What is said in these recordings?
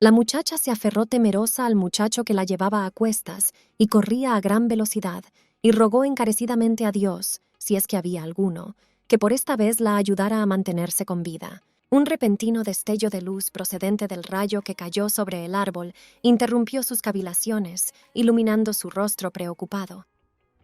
La muchacha se aferró temerosa al muchacho que la llevaba a cuestas y corría a gran velocidad, y rogó encarecidamente a Dios, si es que había alguno, que por esta vez la ayudara a mantenerse con vida. Un repentino destello de luz procedente del rayo que cayó sobre el árbol interrumpió sus cavilaciones, iluminando su rostro preocupado.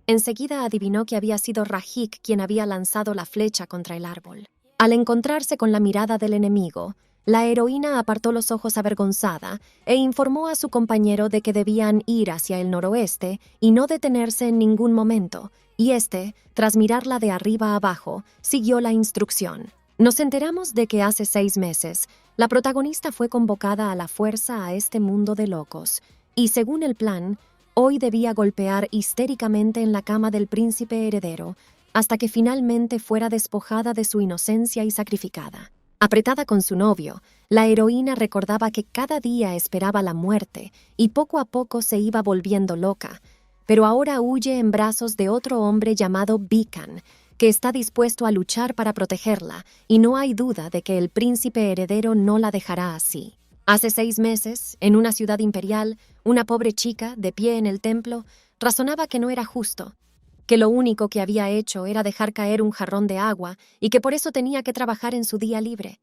Enseguida adivinó que había sido Rajik quien había lanzado la flecha contra el árbol. Al encontrarse con la mirada del enemigo, la heroína apartó los ojos avergonzada e informó a su compañero de que debían ir hacia el noroeste y no detenerse en ningún momento, y éste, tras mirarla de arriba abajo, siguió la instrucción. Nos enteramos de que hace 6 meses, la protagonista fue convocada a la fuerza a este mundo de locos, y según el plan, hoy debía golpear histéricamente en la cama del príncipe heredero, hasta que finalmente fuera despojada de su inocencia y sacrificada. Apretada con su novio, la heroína recordaba que cada día esperaba la muerte y poco a poco se iba volviendo loca, pero ahora huye en brazos de otro hombre llamado Vikan, que está dispuesto a luchar para protegerla, y no hay duda de que el príncipe heredero no la dejará así. Hace 6 meses, en una ciudad imperial, una pobre chica, de pie en el templo, razonaba que no era justo, que lo único que había hecho era dejar caer un jarrón de agua y que por eso tenía que trabajar en su día libre.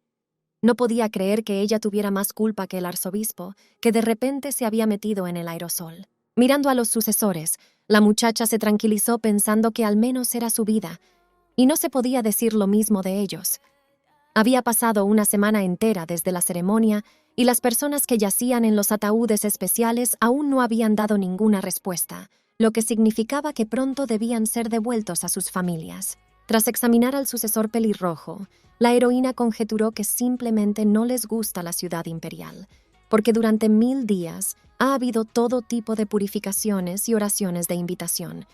No podía creer que ella tuviera más culpa que el arzobispo, que de repente se había metido en el aerosol. Mirando a los sucesores, la muchacha se tranquilizó pensando que al menos era su vida, y no se podía decir lo mismo de ellos. Había pasado una semana entera desde la ceremonia y las personas que yacían en los ataúdes especiales aún no habían dado ninguna respuesta, lo que significaba que pronto debían ser devueltos a sus familias. Tras examinar al sucesor pelirrojo, la heroína conjeturó que simplemente no les gusta la ciudad imperial, porque durante 1000 días ha habido todo tipo de purificaciones y oraciones de invitación,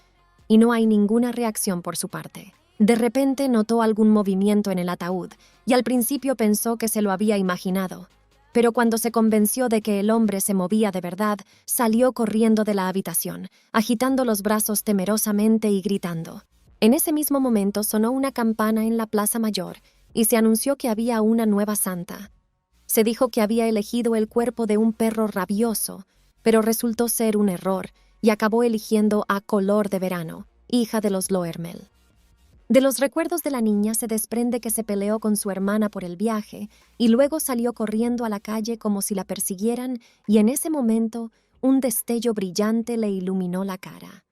y no hay ninguna reacción por su parte. De repente notó algún movimiento en el ataúd, y al principio pensó que se lo había imaginado, pero cuando se convenció de que el hombre se movía de verdad, salió corriendo de la habitación, agitando los brazos temerosamente y gritando. En ese mismo momento sonó una campana en la Plaza Mayor y se anunció que había una nueva santa. Se dijo que había elegido el cuerpo de un perro rabioso, pero resultó ser un error y acabó eligiendo a Color de Verano, hija de los Loermel. De los recuerdos de la niña se desprende que se peleó con su hermana por el viaje y luego salió corriendo a la calle como si la persiguieran, y en ese momento un destello brillante le iluminó la cara.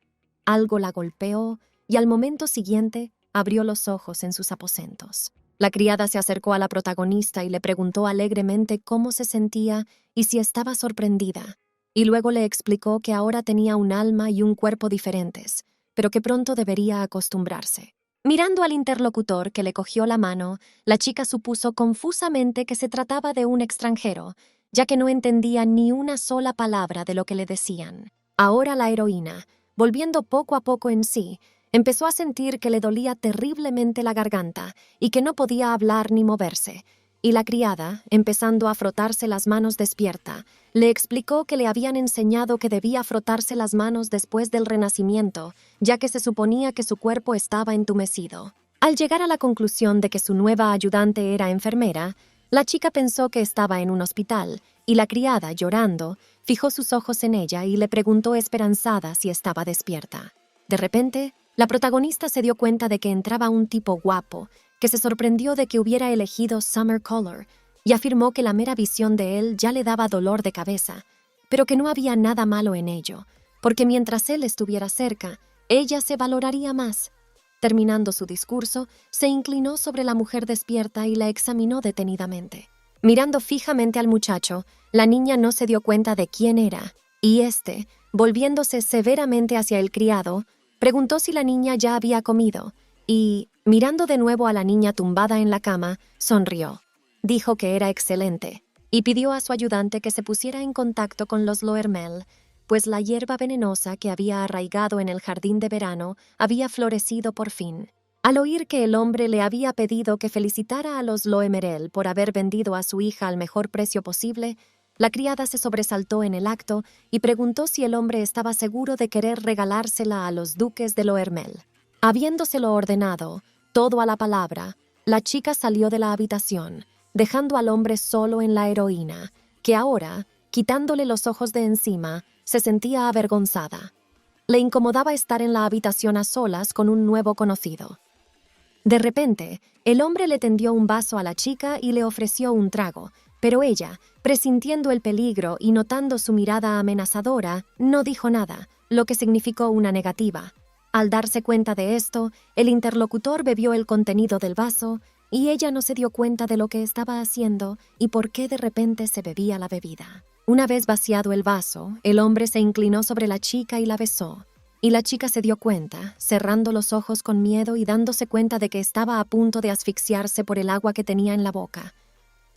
Algo la golpeó y al momento siguiente abrió los ojos en sus aposentos. La criada se acercó a la protagonista y le preguntó alegremente cómo se sentía y si estaba sorprendida, y luego le explicó que ahora tenía un alma y un cuerpo diferentes, pero que pronto debería acostumbrarse. Mirando al interlocutor que le cogió la mano, la chica supuso confusamente que se trataba de un extranjero, ya que no entendía ni una sola palabra de lo que le decían. Ahora la heroína, volviendo poco a poco en sí, empezó a sentir que le dolía terriblemente la garganta y que no podía hablar ni moverse, y la criada, empezando a frotarse las manos despierta, le explicó que le habían enseñado que debía frotarse las manos después del renacimiento, ya que se suponía que su cuerpo estaba entumecido. Al llegar a la conclusión de que su nueva ayudante era enfermera, la chica pensó que estaba en un hospital, y la criada, llorando, fijó sus ojos en ella y le preguntó esperanzada si estaba despierta. De repente, la protagonista se dio cuenta de que entraba un tipo guapo, que se sorprendió de que hubiera elegido Summer Color, y afirmó que la mera visión de él ya le daba dolor de cabeza, pero que no había nada malo en ello, porque mientras él estuviera cerca, ella se valoraría más. Terminando su discurso, se inclinó sobre la mujer despierta y la examinó detenidamente. Mirando fijamente al muchacho, la niña no se dio cuenta de quién era, y éste, volviéndose severamente hacia el criado, preguntó si la niña ya había comido, y, mirando de nuevo a la niña tumbada en la cama, sonrió. Dijo que era excelente, y pidió a su ayudante que se pusiera en contacto con los Loermel, pues la hierba venenosa que había arraigado en el jardín de verano había florecido por fin. Al oír que el hombre le había pedido que felicitara a los Loemerel por haber vendido a su hija al mejor precio posible, la criada se sobresaltó en el acto y preguntó si el hombre estaba seguro de querer regalársela a los duques de Loermel. Habiéndoselo ordenado, todo a la palabra, la chica salió de la habitación, dejando al hombre solo en la heroína, que ahora, quitándole los ojos de encima, se sentía avergonzada. Le incomodaba estar en la habitación a solas con un nuevo conocido. De repente, el hombre le tendió un vaso a la chica y le ofreció un trago, pero ella, presintiendo el peligro y notando su mirada amenazadora, no dijo nada, lo que significó una negativa. Al darse cuenta de esto, el interlocutor bebió el contenido del vaso y ella no se dio cuenta de lo que estaba haciendo y por qué de repente se bebía la bebida. Una vez vaciado el vaso, el hombre se inclinó sobre la chica y la besó. Y la chica se dio cuenta, cerrando los ojos con miedo y dándose cuenta de que estaba a punto de asfixiarse por el agua que tenía en la boca.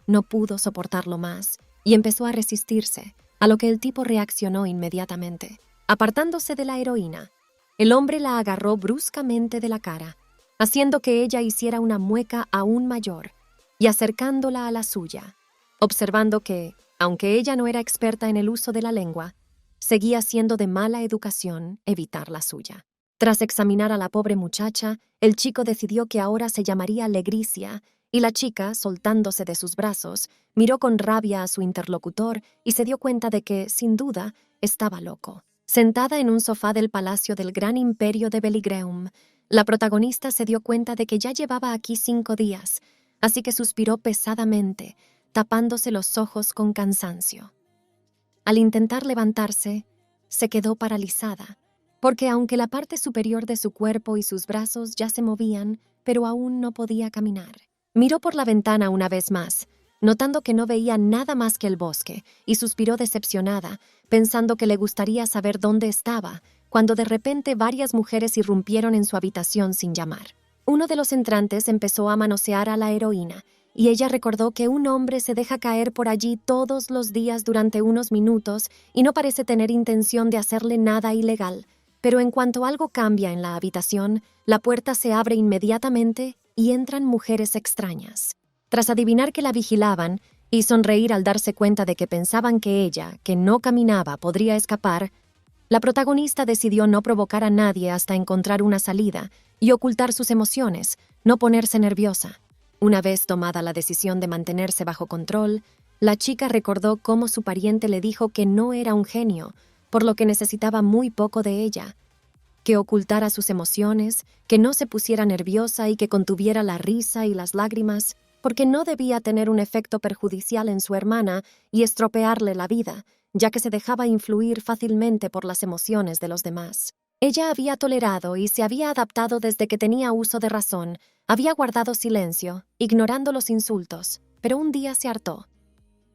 No pudo soportarlo más y empezó a resistirse, a lo que el tipo reaccionó inmediatamente. Apartándose de la heroína, el hombre la agarró bruscamente de la cara, haciendo que ella hiciera una mueca aún mayor y acercándola a la suya, observando que, aunque ella no era experta en el uso de la lengua, seguía siendo de mala educación evitar la suya. Tras examinar a la pobre muchacha, el chico decidió que ahora se llamaría Legricia, y la chica, soltándose de sus brazos, miró con rabia a su interlocutor y se dio cuenta de que, sin duda, estaba loco. Sentada en un sofá del palacio del gran imperio de Beligreum, la protagonista se dio cuenta de que ya llevaba aquí 5 días, así que suspiró pesadamente, tapándose los ojos con cansancio. Al intentar levantarse, se quedó paralizada, porque aunque la parte superior de su cuerpo y sus brazos ya se movían, pero aún no podía caminar. Miró por la ventana una vez más, notando que no veía nada más que el bosque, y suspiró decepcionada, pensando que le gustaría saber dónde estaba, cuando de repente varias mujeres irrumpieron en su habitación sin llamar. Uno de los entrantes empezó a manosear a la heroína, y ella recordó que un hombre se deja caer por allí todos los días durante unos minutos y no parece tener intención de hacerle nada ilegal. Pero en cuanto algo cambia en la habitación, la puerta se abre inmediatamente y entran mujeres extrañas. Tras adivinar que la vigilaban y sonreír al darse cuenta de que pensaban que ella, que no caminaba, podría escapar, la protagonista decidió no provocar a nadie hasta encontrar una salida y ocultar sus emociones, no ponerse nerviosa. Una vez tomada la decisión de mantenerse bajo control, la chica recordó cómo su pariente le dijo que no era un genio, por lo que necesitaba muy poco de ella, que ocultara sus emociones, que no se pusiera nerviosa y que contuviera la risa y las lágrimas, porque no debía tener un efecto perjudicial en su hermana y estropearle la vida, ya que se dejaba influir fácilmente por las emociones de los demás. Ella había tolerado y se había adaptado desde que tenía uso de razón, había guardado silencio, ignorando los insultos, pero un día se hartó.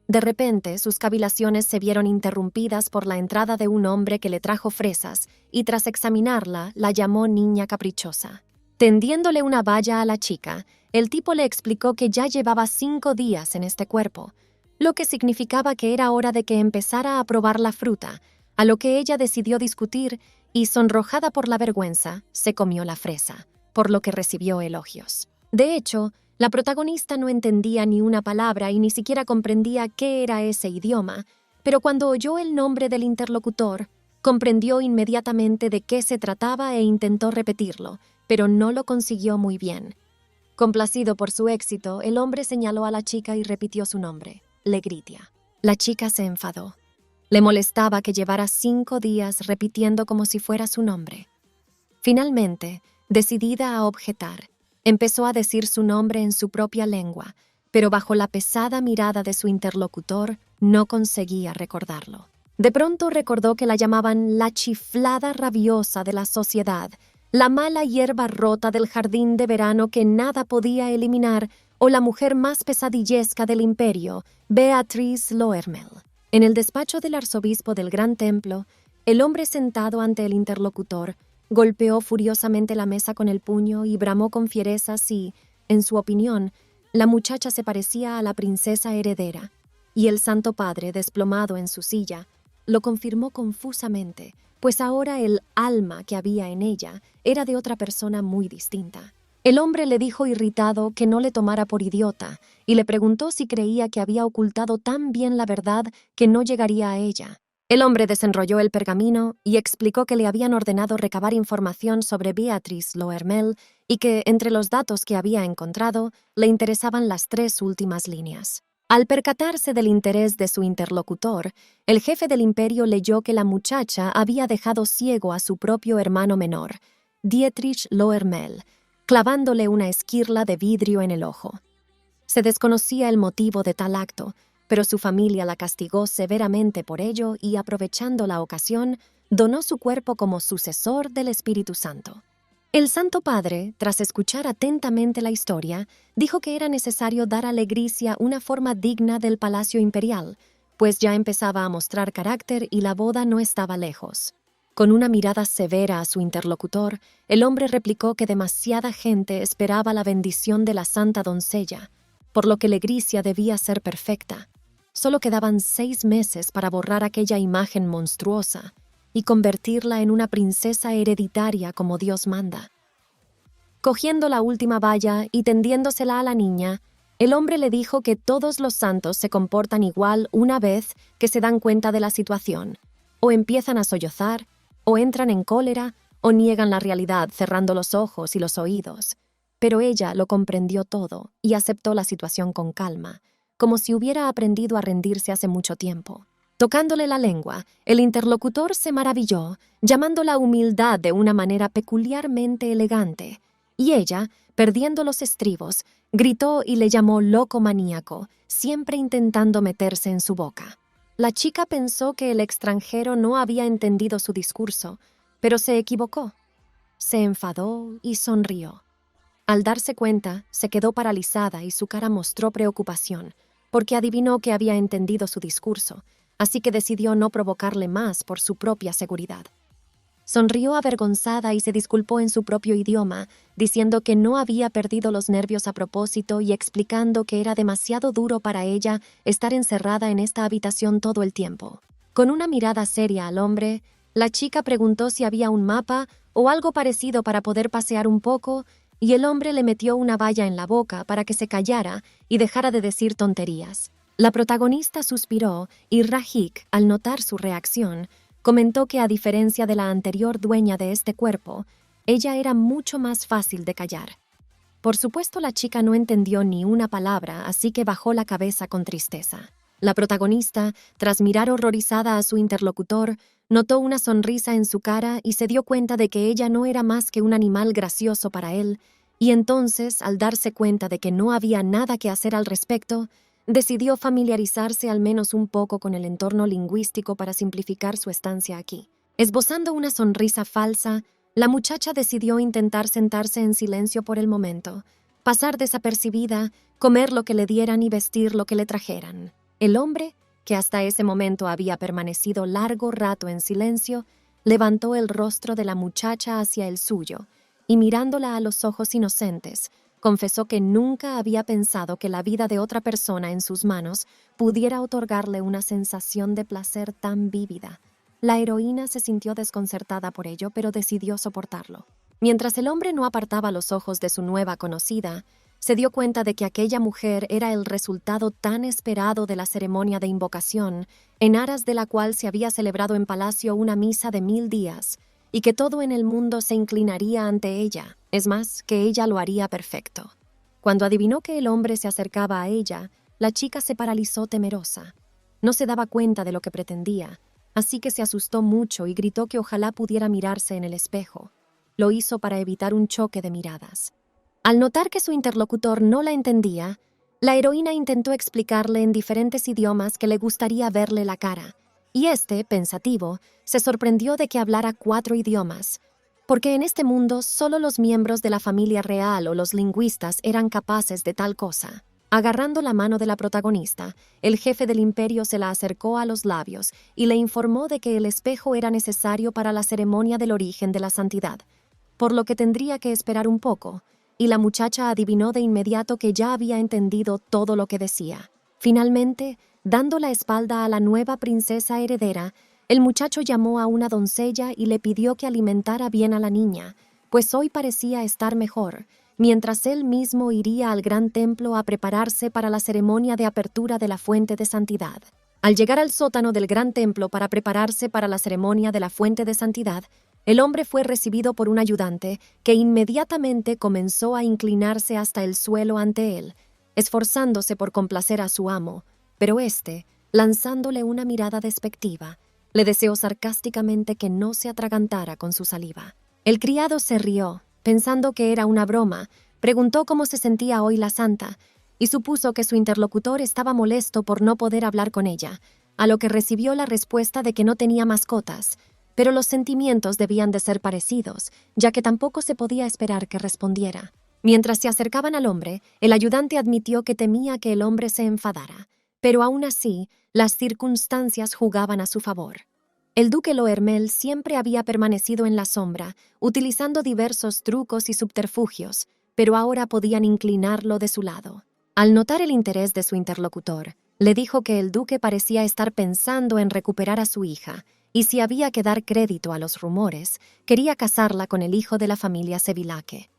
De repente, sus cavilaciones se vieron interrumpidas por la entrada de un hombre que le trajo fresas y tras examinarla, la llamó niña caprichosa. Tendiéndole una valla a la chica, el tipo le explicó que ya llevaba 5 días en este cuerpo, lo que significaba que era hora de que empezara a probar la fruta, a lo que ella decidió discutir y, sonrojada por la vergüenza, se comió la fresa, por lo que recibió elogios. De hecho, la protagonista no entendía ni una palabra y ni siquiera comprendía qué era ese idioma, pero cuando oyó el nombre del interlocutor, comprendió inmediatamente de qué se trataba e intentó repetirlo, pero no lo consiguió muy bien. Complacido por su éxito, el hombre señaló a la chica y repitió su nombre, Legritia. La chica se enfadó. Le molestaba que llevara 5 días repitiendo como si fuera su nombre. Finalmente, decidida a objetar, empezó a decir su nombre en su propia lengua, pero bajo la pesada mirada de su interlocutor no conseguía recordarlo. De pronto recordó que la llamaban la chiflada rabiosa de la sociedad, la mala hierba rota del jardín de verano que nada podía eliminar, o la mujer más pesadillesca del imperio, Beatrice Loermel. En el despacho del arzobispo del Gran Templo, el hombre sentado ante el interlocutor golpeó furiosamente la mesa con el puño y bramó con fiereza si, en su opinión, la muchacha se parecía a la princesa heredera, y el Santo Padre, desplomado en su silla, lo confirmó confusamente, pues ahora el alma que había en ella era de otra persona muy distinta. El hombre le dijo irritado que no le tomara por idiota y le preguntó si creía que había ocultado tan bien la verdad que no llegaría a ella. El hombre desenrolló el pergamino y explicó que le habían ordenado recabar información sobre Beatrice Loermel y que, entre los datos que había encontrado, le interesaban las 3 últimas líneas. Al percatarse del interés de su interlocutor, el jefe del imperio leyó que la muchacha había dejado ciego a su propio hermano menor, Dietrich Loermel, clavándole una esquirla de vidrio en el ojo. Se desconocía el motivo de tal acto, pero su familia la castigó severamente por ello y, aprovechando la ocasión, donó su cuerpo como sucesor del Espíritu Santo. El Santo Padre, tras escuchar atentamente la historia, dijo que era necesario dar a Legricia una forma digna del palacio imperial, pues ya empezaba a mostrar carácter y la boda no estaba lejos. Con una mirada severa a su interlocutor, el hombre replicó que demasiada gente esperaba la bendición de la santa doncella, por lo que Legricia debía ser perfecta. Solo quedaban 6 meses para borrar aquella imagen monstruosa y convertirla en una princesa hereditaria como Dios manda. Cogiendo la última valla y tendiéndosela a la niña, el hombre le dijo que todos los santos se comportan igual una vez que se dan cuenta de la situación, o empiezan a sollozar, o entran en cólera, o niegan la realidad cerrando los ojos y los oídos. Pero ella lo comprendió todo y aceptó la situación con calma, como si hubiera aprendido a rendirse hace mucho tiempo. Tocándole la lengua, el interlocutor se maravilló, llamando la humildad de una manera peculiarmente elegante, y ella, perdiendo los estribos, gritó y le llamó loco maníaco, siempre intentando meterse en su boca. La chica pensó que el extranjero no había entendido su discurso, pero se equivocó. Se enfadó y sonrió. Al darse cuenta, se quedó paralizada y su cara mostró preocupación, porque adivinó que había entendido su discurso, así que decidió no provocarle más por su propia seguridad. Sonrió avergonzada y se disculpó en su propio idioma, diciendo que no había perdido los nervios a propósito y explicando que era demasiado duro para ella estar encerrada en esta habitación todo el tiempo. Con una mirada seria al hombre, la chica preguntó si había un mapa o algo parecido para poder pasear un poco, y el hombre le metió una valla en la boca para que se callara y dejara de decir tonterías. La protagonista suspiró y Rajik, al notar su reacción, comentó que a diferencia de la anterior dueña de este cuerpo, ella era mucho más fácil de callar. Por supuesto, la chica no entendió ni una palabra, así que bajó la cabeza con tristeza. La protagonista, tras mirar horrorizada a su interlocutor, notó una sonrisa en su cara y se dio cuenta de que ella no era más que un animal gracioso para él, y entonces, al darse cuenta de que no había nada que hacer al respecto, decidió familiarizarse al menos un poco con el entorno lingüístico para simplificar su estancia aquí. Esbozando una sonrisa falsa, la muchacha decidió intentar sentarse en silencio por el momento, pasar desapercibida, comer lo que le dieran y vestir lo que le trajeran. El hombre, que hasta ese momento había permanecido largo rato en silencio, levantó el rostro de la muchacha hacia el suyo y, mirándola a los ojos inocentes, confesó que nunca había pensado que la vida de otra persona en sus manos pudiera otorgarle una sensación de placer tan vívida. La heroína se sintió desconcertada por ello, pero decidió soportarlo. Mientras el hombre no apartaba los ojos de su nueva conocida, se dio cuenta de que aquella mujer era el resultado tan esperado de la ceremonia de invocación, en aras de la cual se había celebrado en palacio una misa de 1000 días, y que todo en el mundo se inclinaría ante ella, es más, que ella lo haría perfecto. Cuando adivinó que el hombre se acercaba a ella, la chica se paralizó temerosa. No se daba cuenta de lo que pretendía, así que se asustó mucho y gritó que ojalá pudiera mirarse en el espejo. Lo hizo para evitar un choque de miradas. Al notar que su interlocutor no la entendía, la heroína intentó explicarle en diferentes idiomas que le gustaría verle la cara, y este, pensativo, se sorprendió de que hablara 4 idiomas, porque en este mundo solo los miembros de la familia real o los lingüistas eran capaces de tal cosa. Agarrando la mano de la protagonista, el jefe del imperio se la acercó a los labios y le informó de que el espejo era necesario para la ceremonia del origen de la santidad, por lo que tendría que esperar un poco, y la muchacha adivinó de inmediato que ya había entendido todo lo que decía. Finalmente, dando la espalda a la nueva princesa heredera, el muchacho llamó a una doncella y le pidió que alimentara bien a la niña, pues hoy parecía estar mejor, mientras él mismo iría al gran templo a prepararse para la ceremonia de apertura de la fuente de santidad. Al llegar al sótano del gran templo para prepararse para la ceremonia de la fuente de santidad, el hombre fue recibido por un ayudante que inmediatamente comenzó a inclinarse hasta el suelo ante él, esforzándose por complacer a su amo, pero éste, lanzándole una mirada despectiva, le deseó sarcásticamente que no se atragantara con su saliva. El criado se rió, pensando que era una broma, preguntó cómo se sentía hoy la santa, y supuso que su interlocutor estaba molesto por no poder hablar con ella, a lo que recibió la respuesta de que no tenía mascotas, pero los sentimientos debían de ser parecidos, ya que tampoco se podía esperar que respondiera. Mientras se acercaban al hombre, el ayudante admitió que temía que el hombre se enfadara, pero aún así, las circunstancias jugaban a su favor. El duque Loermel siempre había permanecido en la sombra, utilizando diversos trucos y subterfugios, pero ahora podían inclinarlo de su lado. Al notar el interés de su interlocutor, le dijo que el duque parecía estar pensando en recuperar a su hija, y si había que dar crédito a los rumores, quería casarla con el hijo de la familia Sevilaque.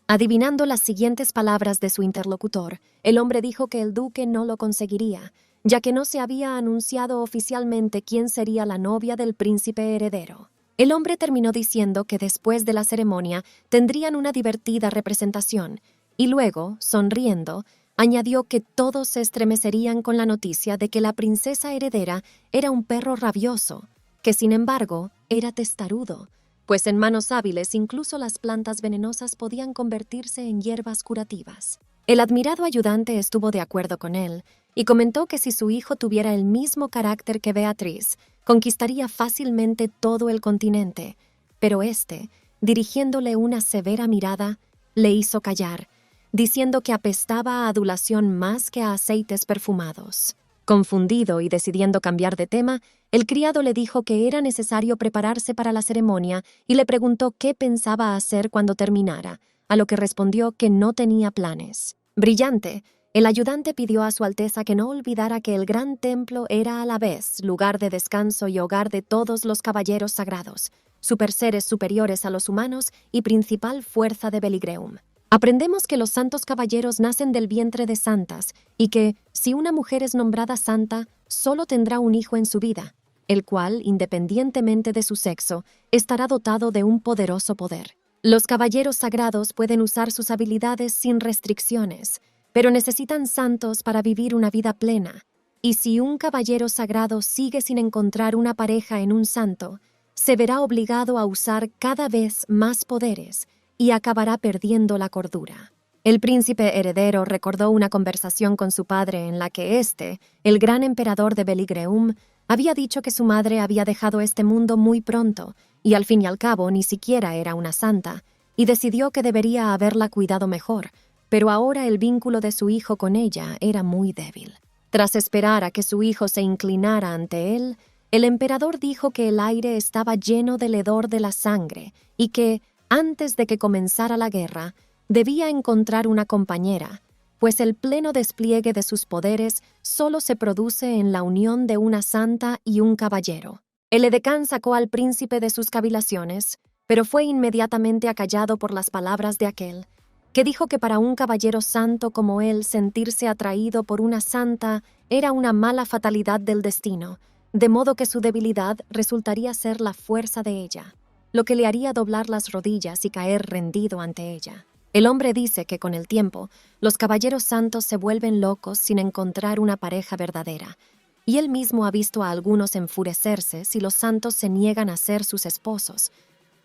Adivinando las siguientes palabras de su interlocutor, el hombre dijo que el duque no lo conseguiría, ya que no se había anunciado oficialmente quién sería la novia del príncipe heredero. El hombre terminó diciendo que después de la ceremonia tendrían una divertida representación, y luego, sonriendo, añadió que todos se estremecerían con la noticia de que la princesa heredera era un perro rabioso, que sin embargo era testarudo, pues en manos hábiles incluso las plantas venenosas podían convertirse en hierbas curativas. El admirado ayudante estuvo de acuerdo con él y comentó que si su hijo tuviera el mismo carácter que Beatriz, conquistaría fácilmente todo el continente, pero éste, dirigiéndole una severa mirada, le hizo callar, diciendo que apestaba a adulación más que a aceites perfumados. Confundido y decidiendo cambiar de tema, el criado le dijo que era necesario prepararse para la ceremonia y le preguntó qué pensaba hacer cuando terminara, a lo que respondió que no tenía planes. Brillante, el ayudante pidió a su Alteza que no olvidara que el gran templo era a la vez lugar de descanso y hogar de todos los caballeros sagrados, superseres superiores a los humanos y principal fuerza de Beligreum. Aprendemos que los santos caballeros nacen del vientre de santas y que, si una mujer es nombrada santa, solo tendrá un hijo en su vida, el cual, independientemente de su sexo, estará dotado de un poderoso poder. Los caballeros sagrados pueden usar sus habilidades sin restricciones, pero necesitan santos para vivir una vida plena, y si un caballero sagrado sigue sin encontrar una pareja en un santo, se verá obligado a usar cada vez más poderes y acabará perdiendo la cordura. El príncipe heredero recordó una conversación con su padre en la que éste, el gran emperador de Beligreum, había dicho que su madre había dejado este mundo muy pronto y al fin y al cabo ni siquiera era una santa, y decidió que debería haberla cuidado mejor, pero ahora el vínculo de su hijo con ella era muy débil. Tras esperar a que su hijo se inclinara ante él, el emperador dijo que el aire estaba lleno del hedor de la sangre y que, antes de que comenzara la guerra, debía encontrar una compañera, pues el pleno despliegue de sus poderes solo se produce en la unión de una santa y un caballero. El edecán sacó al príncipe de sus cavilaciones, pero fue inmediatamente acallado por las palabras de aquel, que dijo que para un caballero santo como él sentirse atraído por una santa era una mala fatalidad del destino, de modo que su debilidad resultaría ser la fuerza de ella, lo que le haría doblar las rodillas y caer rendido ante ella. El hombre dice que con el tiempo, los caballeros santos se vuelven locos sin encontrar una pareja verdadera, y él mismo ha visto a algunos enfurecerse si los santos se niegan a ser sus esposos.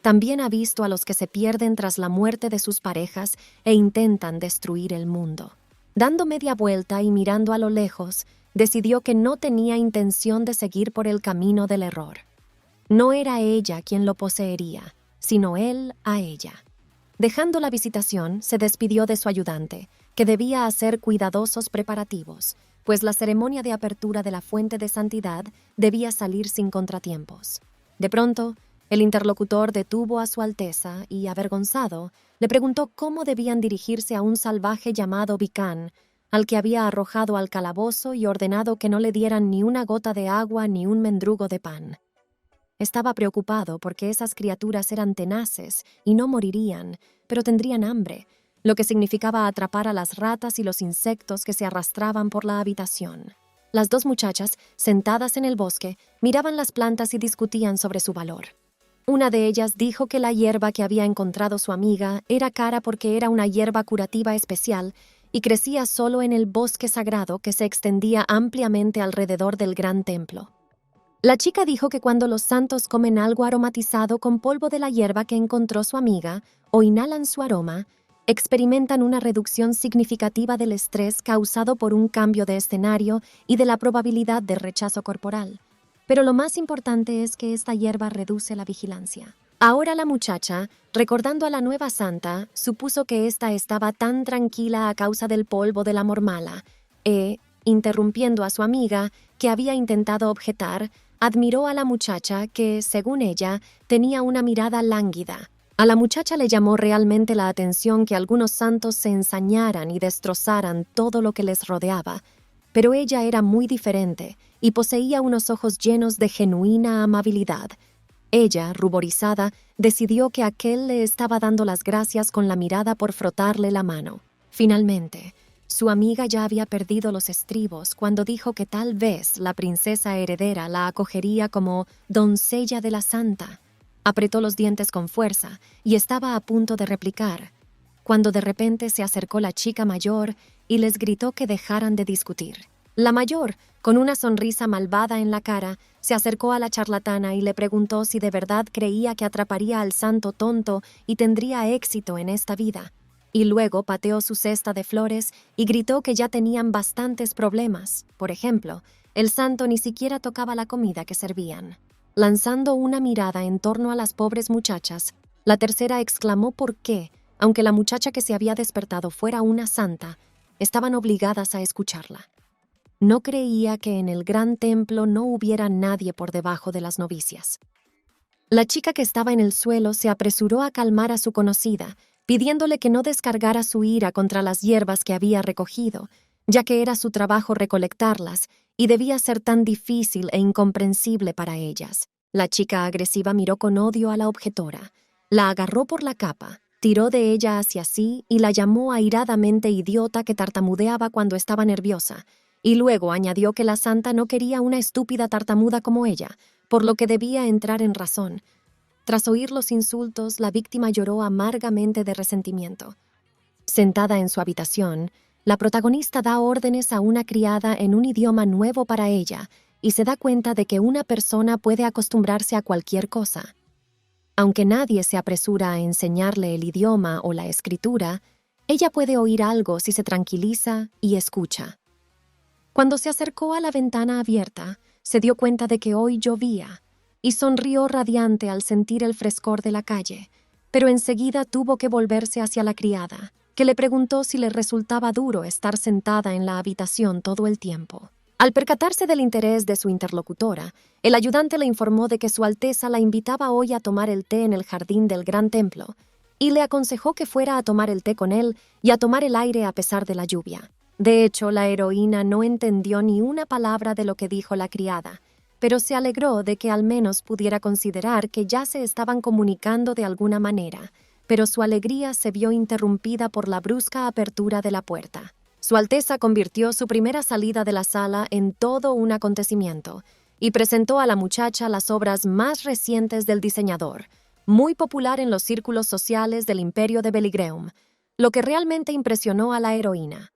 También ha visto a los que se pierden tras la muerte de sus parejas e intentan destruir el mundo. Dando media vuelta y mirando a lo lejos, decidió que no tenía intención de seguir por el camino del error. No era ella quien lo poseería, sino él a ella. Dejando la visitación, se despidió de su ayudante, que debía hacer cuidadosos preparativos, pues la ceremonia de apertura de la fuente de santidad debía salir sin contratiempos. De pronto, el interlocutor detuvo a su Alteza y, avergonzado, le preguntó cómo debían dirigirse a un salvaje llamado Vicán, al que había arrojado al calabozo y ordenado que no le dieran ni una gota de agua ni un mendrugo de pan. Estaba preocupado porque esas criaturas eran tenaces y no morirían, pero tendrían hambre, lo que significaba atrapar a las ratas y los insectos que se arrastraban por la habitación. Las dos muchachas, sentadas en el bosque, miraban las plantas y discutían sobre su valor. Una de ellas dijo que la hierba que había encontrado su amiga era cara porque era una hierba curativa especial y crecía solo en el bosque sagrado que se extendía ampliamente alrededor del gran templo. La chica dijo que cuando los santos comen algo aromatizado con polvo de la hierba que encontró su amiga o inhalan su aroma, experimentan una reducción significativa del estrés causado por un cambio de escenario y de la probabilidad de rechazo corporal. Pero lo más importante es que esta hierba reduce la vigilancia. Ahora la muchacha, recordando a la nueva santa, supuso que ésta estaba tan tranquila a causa del polvo de la mormala e, interrumpiendo a su amiga, que había intentado objetar, admiró a la muchacha que, según ella, tenía una mirada lánguida. A la muchacha le llamó realmente la atención que algunos santos se ensañaran y destrozaran todo lo que les rodeaba, pero ella era muy diferente y poseía unos ojos llenos de genuina amabilidad. Ella, ruborizada, decidió que aquel le estaba dando las gracias con la mirada por frotarle la mano. Finalmente, su amiga ya había perdido los estribos cuando dijo que tal vez la princesa heredera la acogería como doncella de la santa. Apretó los dientes con fuerza y estaba a punto de replicar, cuando de repente se acercó la chica mayor y les gritó que dejaran de discutir. La mayor, con una sonrisa malvada en la cara, se acercó a la charlatana y le preguntó si de verdad creía que atraparía al santo tonto y tendría éxito en esta vida. Y luego pateó su cesta de flores y gritó que ya tenían bastantes problemas. Por ejemplo, el santo ni siquiera tocaba la comida que servían. Lanzando una mirada en torno a las pobres muchachas, la tercera exclamó por qué, aunque la muchacha que se había despertado fuera una santa, estaban obligadas a escucharla. No creía que en el gran templo no hubiera nadie por debajo de las novicias. La chica que estaba en el suelo se apresuró a calmar a su conocida, pidiéndole que no descargara su ira contra las hierbas que había recogido, ya que era su trabajo recolectarlas y debía ser tan difícil e incomprensible para ellas. La chica agresiva miró con odio a la objetora, la agarró por la capa, tiró de ella hacia sí y la llamó airadamente idiota que tartamudeaba cuando estaba nerviosa, y luego añadió que la santa no quería una estúpida tartamuda como ella, por lo que debía entrar en razón. Tras oír los insultos, la víctima lloró amargamente de resentimiento. Sentada en su habitación, la protagonista da órdenes a una criada en un idioma nuevo para ella y se da cuenta de que una persona puede acostumbrarse a cualquier cosa. Aunque nadie se apresura a enseñarle el idioma o la escritura, ella puede oír algo si se tranquiliza y escucha. Cuando se acercó a la ventana abierta, se dio cuenta de que hoy llovía y sonrió radiante al sentir el frescor de la calle, pero enseguida tuvo que volverse hacia la criada, que le preguntó si le resultaba duro estar sentada en la habitación todo el tiempo. Al percatarse del interés de su interlocutora, el ayudante le informó de que Su Alteza la invitaba hoy a tomar el té en el jardín del gran templo, y le aconsejó que fuera a tomar el té con él y a tomar el aire a pesar de la lluvia. De hecho, la heroína no entendió ni una palabra de lo que dijo la criada, pero se alegró de que al menos pudiera considerar que ya se estaban comunicando de alguna manera, pero su alegría se vio interrumpida por la brusca apertura de la puerta. Su Alteza convirtió su primera salida de la sala en todo un acontecimiento y presentó a la muchacha las obras más recientes del diseñador, muy popular en los círculos sociales del Imperio de Beligreum, lo que realmente impresionó a la heroína.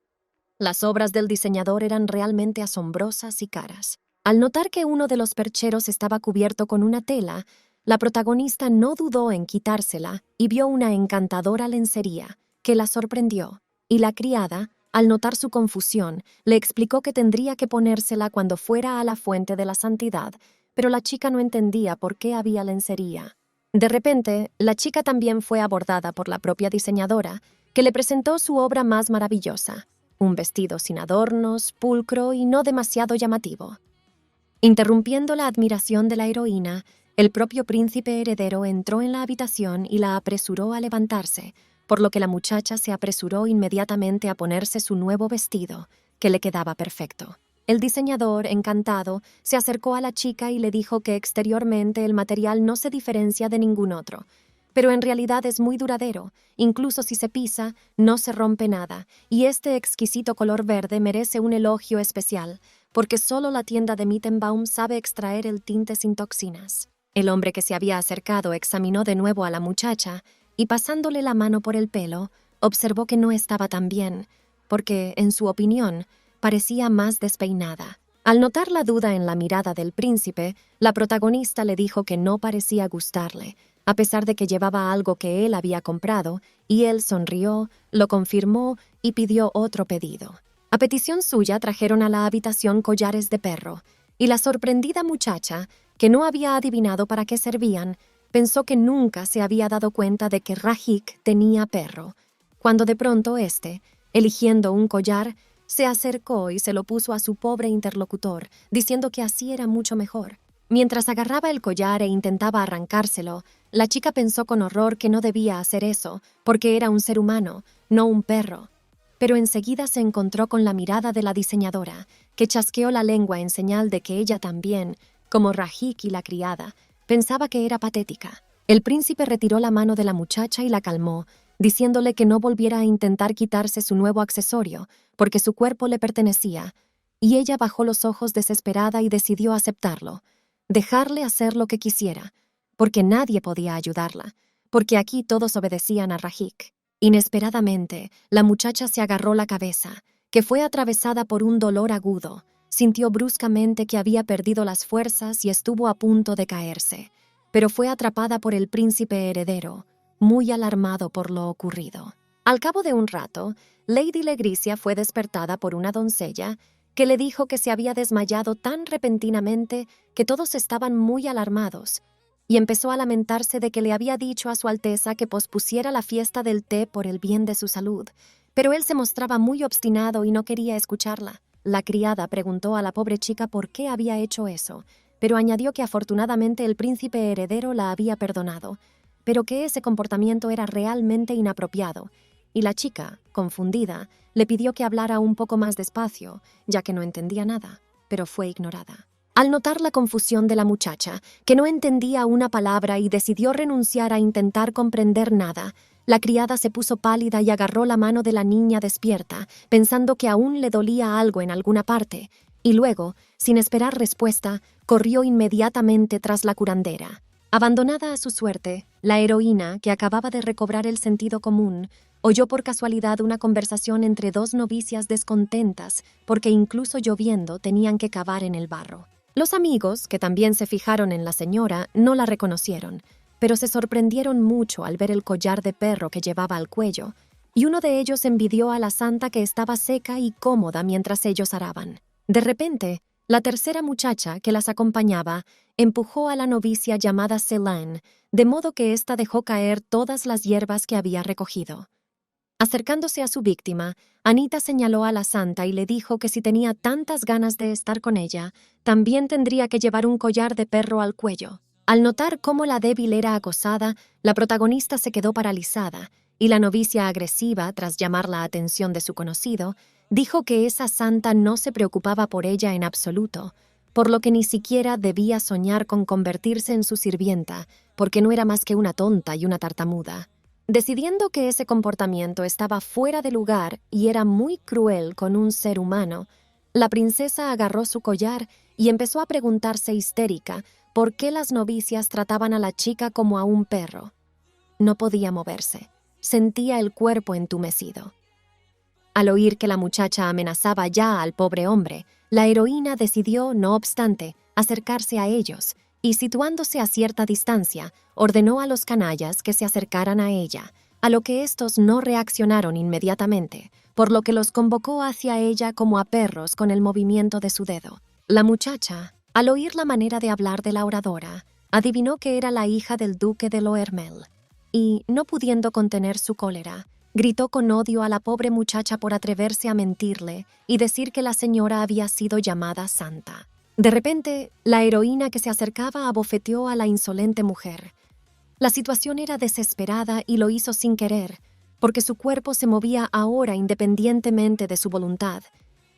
Las obras del diseñador eran realmente asombrosas y caras. Al notar que uno de los percheros estaba cubierto con una tela, la protagonista no dudó en quitársela y vio una encantadora lencería que la sorprendió, y la criada, al notar su confusión, le explicó que tendría que ponérsela cuando fuera a la fuente de la santidad, pero la chica no entendía por qué había lencería. De repente, la chica también fue abordada por la propia diseñadora, que le presentó su obra más maravillosa, un vestido sin adornos, pulcro y no demasiado llamativo. Interrumpiendo la admiración de la heroína, el propio príncipe heredero entró en la habitación y la apresuró a levantarse, por lo que la muchacha se apresuró inmediatamente a ponerse su nuevo vestido, que le quedaba perfecto. El diseñador, encantado, se acercó a la chica y le dijo que exteriormente el material no se diferencia de ningún otro, pero en realidad es muy duradero, incluso si se pisa, no se rompe nada, y este exquisito color verde merece un elogio especial, porque solo la tienda de Mittenbaum sabe extraer el tinte sin toxinas. El hombre que se había acercado examinó de nuevo a la muchacha y pasándole la mano por el pelo, observó que no estaba tan bien, porque, en su opinión, parecía más despeinada. Al notar la duda en la mirada del príncipe, la protagonista le dijo que no parecía gustarle, a pesar de que llevaba algo que él había comprado, y él sonrió, lo confirmó y pidió otro pedido. A petición suya trajeron a la habitación collares de perro, y la sorprendida muchacha, que no había adivinado para qué servían, pensó que nunca se había dado cuenta de que Rajik tenía perro, cuando de pronto eligiendo un collar, se acercó y se lo puso a su pobre interlocutor, diciendo que así era mucho mejor. Mientras agarraba el collar e intentaba arrancárselo, la chica pensó con horror que no debía hacer eso, porque era un ser humano, no un perro. Pero enseguida se encontró con la mirada de la diseñadora, que chasqueó la lengua en señal de que ella también, como Rajik y la criada, pensaba que era patética. El príncipe retiró la mano de la muchacha y la calmó, diciéndole que no volviera a intentar quitarse su nuevo accesorio, porque su cuerpo le pertenecía, y ella bajó los ojos desesperada y decidió aceptarlo, dejarle hacer lo que quisiera, porque nadie podía ayudarla, porque aquí todos obedecían a Rajik. Inesperadamente, la muchacha se agarró la cabeza, que fue atravesada por un dolor agudo, sintió bruscamente que había perdido las fuerzas y estuvo a punto de caerse, pero fue atrapada por el príncipe heredero, muy alarmado por lo ocurrido. Al cabo de un rato, Lady Legricia fue despertada por una doncella que le dijo que se había desmayado tan repentinamente que todos estaban muy alarmados, y empezó a lamentarse de que le había dicho a su Alteza que pospusiera la fiesta del té por el bien de su salud, pero él se mostraba muy obstinado y no quería escucharla. La criada preguntó a la pobre chica por qué había hecho eso, pero añadió que afortunadamente el príncipe heredero la había perdonado, pero que ese comportamiento era realmente inapropiado, y la chica, confundida, le pidió que hablara un poco más despacio, ya que no entendía nada, pero fue ignorada. Al notar la confusión de la muchacha, que no entendía una palabra y decidió renunciar a intentar comprender nada, la criada se puso pálida y agarró la mano de la niña despierta, pensando que aún le dolía algo en alguna parte, y luego, sin esperar respuesta, corrió inmediatamente tras la curandera. Abandonada a su suerte, la heroína, que acababa de recobrar el sentido común, oyó por casualidad una conversación entre dos novicias descontentas porque incluso lloviendo tenían que cavar en el barro. Los amigos, que también se fijaron en la señora, no la reconocieron, pero se sorprendieron mucho al ver el collar de perro que llevaba al cuello, y uno de ellos envidió a la santa que estaba seca y cómoda mientras ellos araban. De repente, la tercera muchacha que las acompañaba empujó a la novicia llamada Selene, de modo que ésta dejó caer todas las hierbas que había recogido. Acercándose a su víctima, Anita señaló a la santa y le dijo que si tenía tantas ganas de estar con ella, también tendría que llevar un collar de perro al cuello. Al notar cómo la débil era acosada, la protagonista se quedó paralizada, y la novicia agresiva, tras llamar la atención de su conocido, dijo que esa santa no se preocupaba por ella en absoluto, por lo que ni siquiera debía soñar con convertirse en su sirvienta, porque no era más que una tonta y una tartamuda. Decidiendo que ese comportamiento estaba fuera de lugar y era muy cruel con un ser humano, la princesa agarró su collar y empezó a preguntarse histérica por qué las novicias trataban a la chica como a un perro. No podía moverse, sentía el cuerpo entumecido. Al oír que la muchacha amenazaba ya al pobre hombre, la heroína decidió, no obstante, acercarse a ellos y, situándose a cierta distancia, ordenó a los canallas que se acercaran a ella, a lo que estos no reaccionaron inmediatamente, por lo que los convocó hacia ella como a perros con el movimiento de su dedo. La muchacha, al oír la manera de hablar de la oradora, adivinó que era la hija del duque de Loermel, y, no pudiendo contener su cólera, gritó con odio a la pobre muchacha por atreverse a mentirle y decir que la señora había sido llamada santa. De repente, la heroína que se acercaba abofeteó a la insolente mujer. La situación era desesperada y lo hizo sin querer, porque su cuerpo se movía ahora independientemente de su voluntad,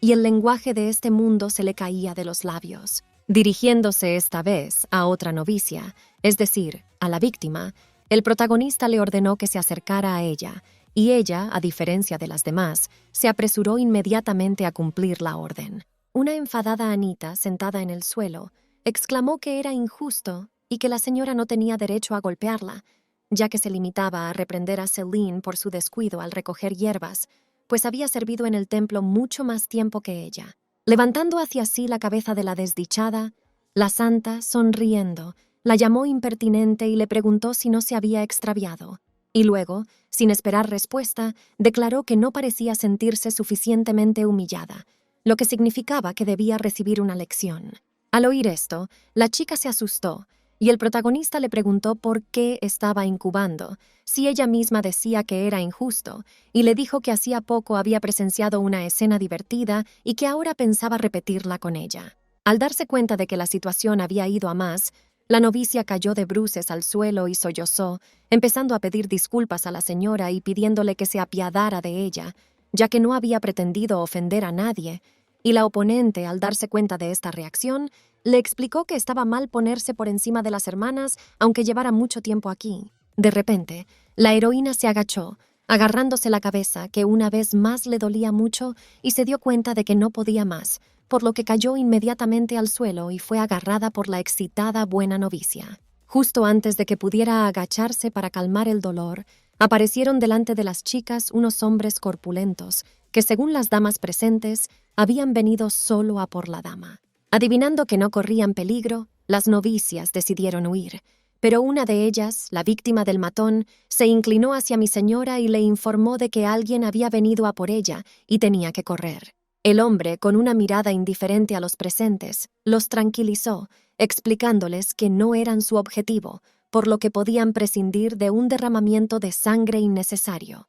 y el lenguaje de este mundo se le caía de los labios. Dirigiéndose esta vez a otra novicia, es decir, a la víctima, el protagonista le ordenó que se acercara a ella, y ella, a diferencia de las demás, se apresuró inmediatamente a cumplir la orden. Una enfadada Anita, sentada en el suelo, exclamó que era injusto y que la señora no tenía derecho a golpearla, ya que se limitaba a reprender a Selene por su descuido al recoger hierbas, pues había servido en el templo mucho más tiempo que ella. Levantando hacia sí la cabeza de la desdichada, la santa, sonriendo, la llamó impertinente y le preguntó si no se había extraviado. Y luego, sin esperar respuesta, declaró que no parecía sentirse suficientemente humillada, lo que significaba que debía recibir una lección. Al oír esto, la chica se asustó, y el protagonista le preguntó por qué estaba incubando, si ella misma decía que era injusto, y le dijo que hacía poco había presenciado una escena divertida y que ahora pensaba repetirla con ella. Al darse cuenta de que la situación había ido a más, la novicia cayó de bruces al suelo y sollozó, empezando a pedir disculpas a la señora y pidiéndole que se apiadara de ella, ya que no había pretendido ofender a nadie, y la oponente, al darse cuenta de esta reacción, le explicó que estaba mal ponerse por encima de las hermanas, aunque llevara mucho tiempo aquí. De repente, la heroína se agachó, agarrándose la cabeza, que una vez más le dolía mucho, y se dio cuenta de que no podía más, por lo que cayó inmediatamente al suelo y fue agarrada por la excitada buena novicia. Justo antes de que pudiera agacharse para calmar el dolor, aparecieron delante de las chicas unos hombres corpulentos, que según las damas presentes, habían venido solo a por la dama. Adivinando que no corrían peligro, las novicias decidieron huir, pero una de ellas, la víctima del matón, se inclinó hacia mi señora y le informó de que alguien había venido a por ella y tenía que correr. El hombre, con una mirada indiferente a los presentes, los tranquilizó, explicándoles que no eran su objetivo, por lo que podían prescindir de un derramamiento de sangre innecesario.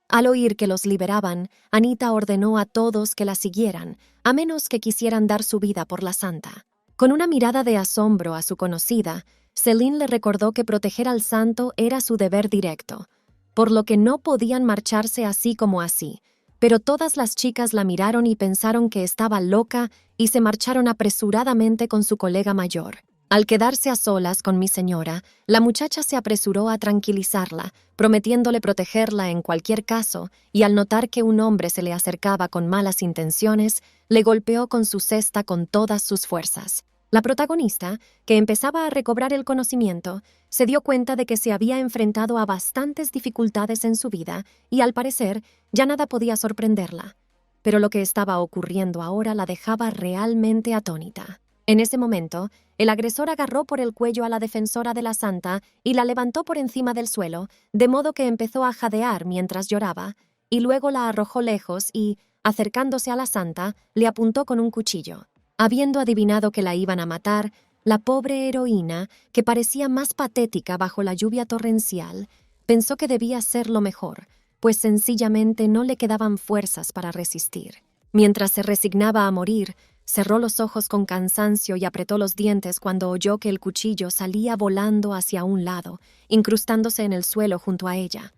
Al oír que los liberaban, Anita ordenó a todos que la siguieran, a menos que quisieran dar su vida por la santa. Con una mirada de asombro a su conocida, Celine le recordó que proteger al santo era su deber directo, por lo que no podían marcharse así como así, pero todas las chicas la miraron y pensaron que estaba loca y se marcharon apresuradamente con su colega mayor. Al quedarse a solas con mi señora, la muchacha se apresuró a tranquilizarla, prometiéndole protegerla en cualquier caso, y al notar que un hombre se le acercaba con malas intenciones, le golpeó con su cesta con todas sus fuerzas. La protagonista, que empezaba a recobrar el conocimiento, se dio cuenta de que se había enfrentado a bastantes dificultades en su vida y, al parecer, ya nada podía sorprenderla. Pero lo que estaba ocurriendo ahora la dejaba realmente atónita. En ese momento, el agresor agarró por el cuello a la defensora de la santa y la levantó por encima del suelo, de modo que empezó a jadear mientras lloraba, y luego la arrojó lejos y, acercándose a la santa, le apuntó con un cuchillo. Habiendo adivinado que la iban a matar, la pobre heroína, que parecía más patética bajo la lluvia torrencial, pensó que debía ser lo mejor, pues sencillamente no le quedaban fuerzas para resistir. Mientras se resignaba a morir, cerró los ojos con cansancio y apretó los dientes cuando oyó que el cuchillo salía volando hacia un lado, incrustándose en el suelo junto a ella.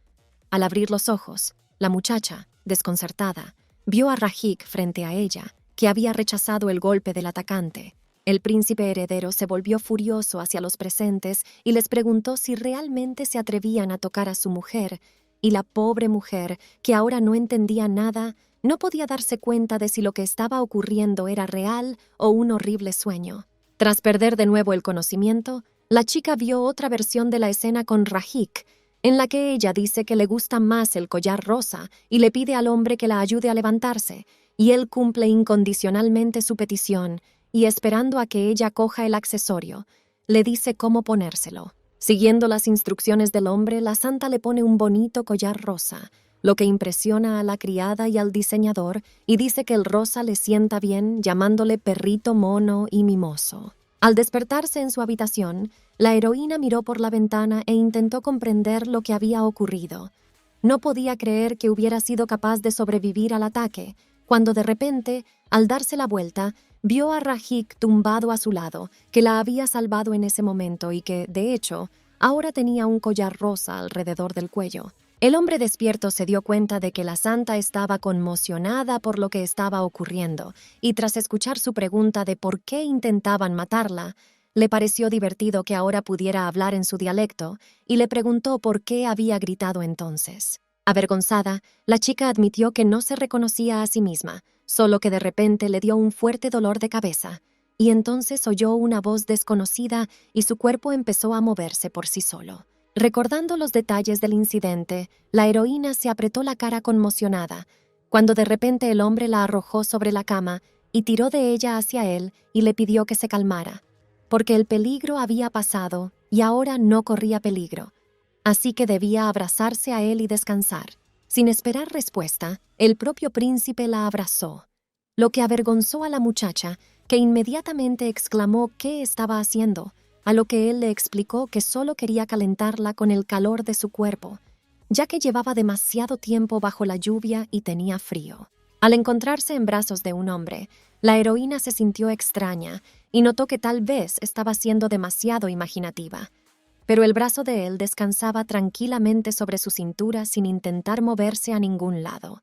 Al abrir los ojos, la muchacha, desconcertada, vio a Rajik frente a ella, que había rechazado el golpe del atacante. El príncipe heredero se volvió furioso hacia los presentes y les preguntó si realmente se atrevían a tocar a su mujer, y la pobre mujer, que ahora no entendía nada, no podía darse cuenta de si lo que estaba ocurriendo era real o un horrible sueño. Tras perder de nuevo el conocimiento, la chica vio otra versión de la escena con Rajik, en la que ella dice que le gusta más el collar rosa y le pide al hombre que la ayude a levantarse, y él cumple incondicionalmente su petición, y esperando a que ella coja el accesorio, le dice cómo ponérselo. Siguiendo las instrucciones del hombre, la santa le pone un bonito collar rosa, lo que impresiona a la criada y al diseñador, y dice que el rosa le sienta bien, llamándole perrito mono y mimoso. Al despertarse en su habitación, la heroína miró por la ventana e intentó comprender lo que había ocurrido. No podía creer que hubiera sido capaz de sobrevivir al ataque, cuando de repente, al darse la vuelta, vio a Rajik tumbado a su lado, que la había salvado en ese momento y que, de hecho, ahora tenía un collar rosa alrededor del cuello. El hombre despierto se dio cuenta de que la santa estaba conmocionada por lo que estaba ocurriendo, y tras escuchar su pregunta de por qué intentaban matarla, le pareció divertido que ahora pudiera hablar en su dialecto, y le preguntó por qué había gritado entonces. Avergonzada, la chica admitió que no se reconocía a sí misma, solo que de repente le dio un fuerte dolor de cabeza, y entonces oyó una voz desconocida y su cuerpo empezó a moverse por sí solo. Recordando los detalles del incidente, la heroína se apretó la cara conmocionada, cuando de repente el hombre la arrojó sobre la cama y tiró de ella hacia él y le pidió que se calmara, porque el peligro había pasado y ahora no corría peligro, así que debía abrazarse a él y descansar. Sin esperar respuesta, el propio príncipe la abrazó, lo que avergonzó a la muchacha, que inmediatamente exclamó qué estaba haciendo, a lo que él le explicó que solo quería calentarla con el calor de su cuerpo, ya que llevaba demasiado tiempo bajo la lluvia y tenía frío. Al encontrarse en brazos de un hombre, la heroína se sintió extraña y notó que tal vez estaba siendo demasiado imaginativa. Pero el brazo de él descansaba tranquilamente sobre su cintura sin intentar moverse a ningún lado.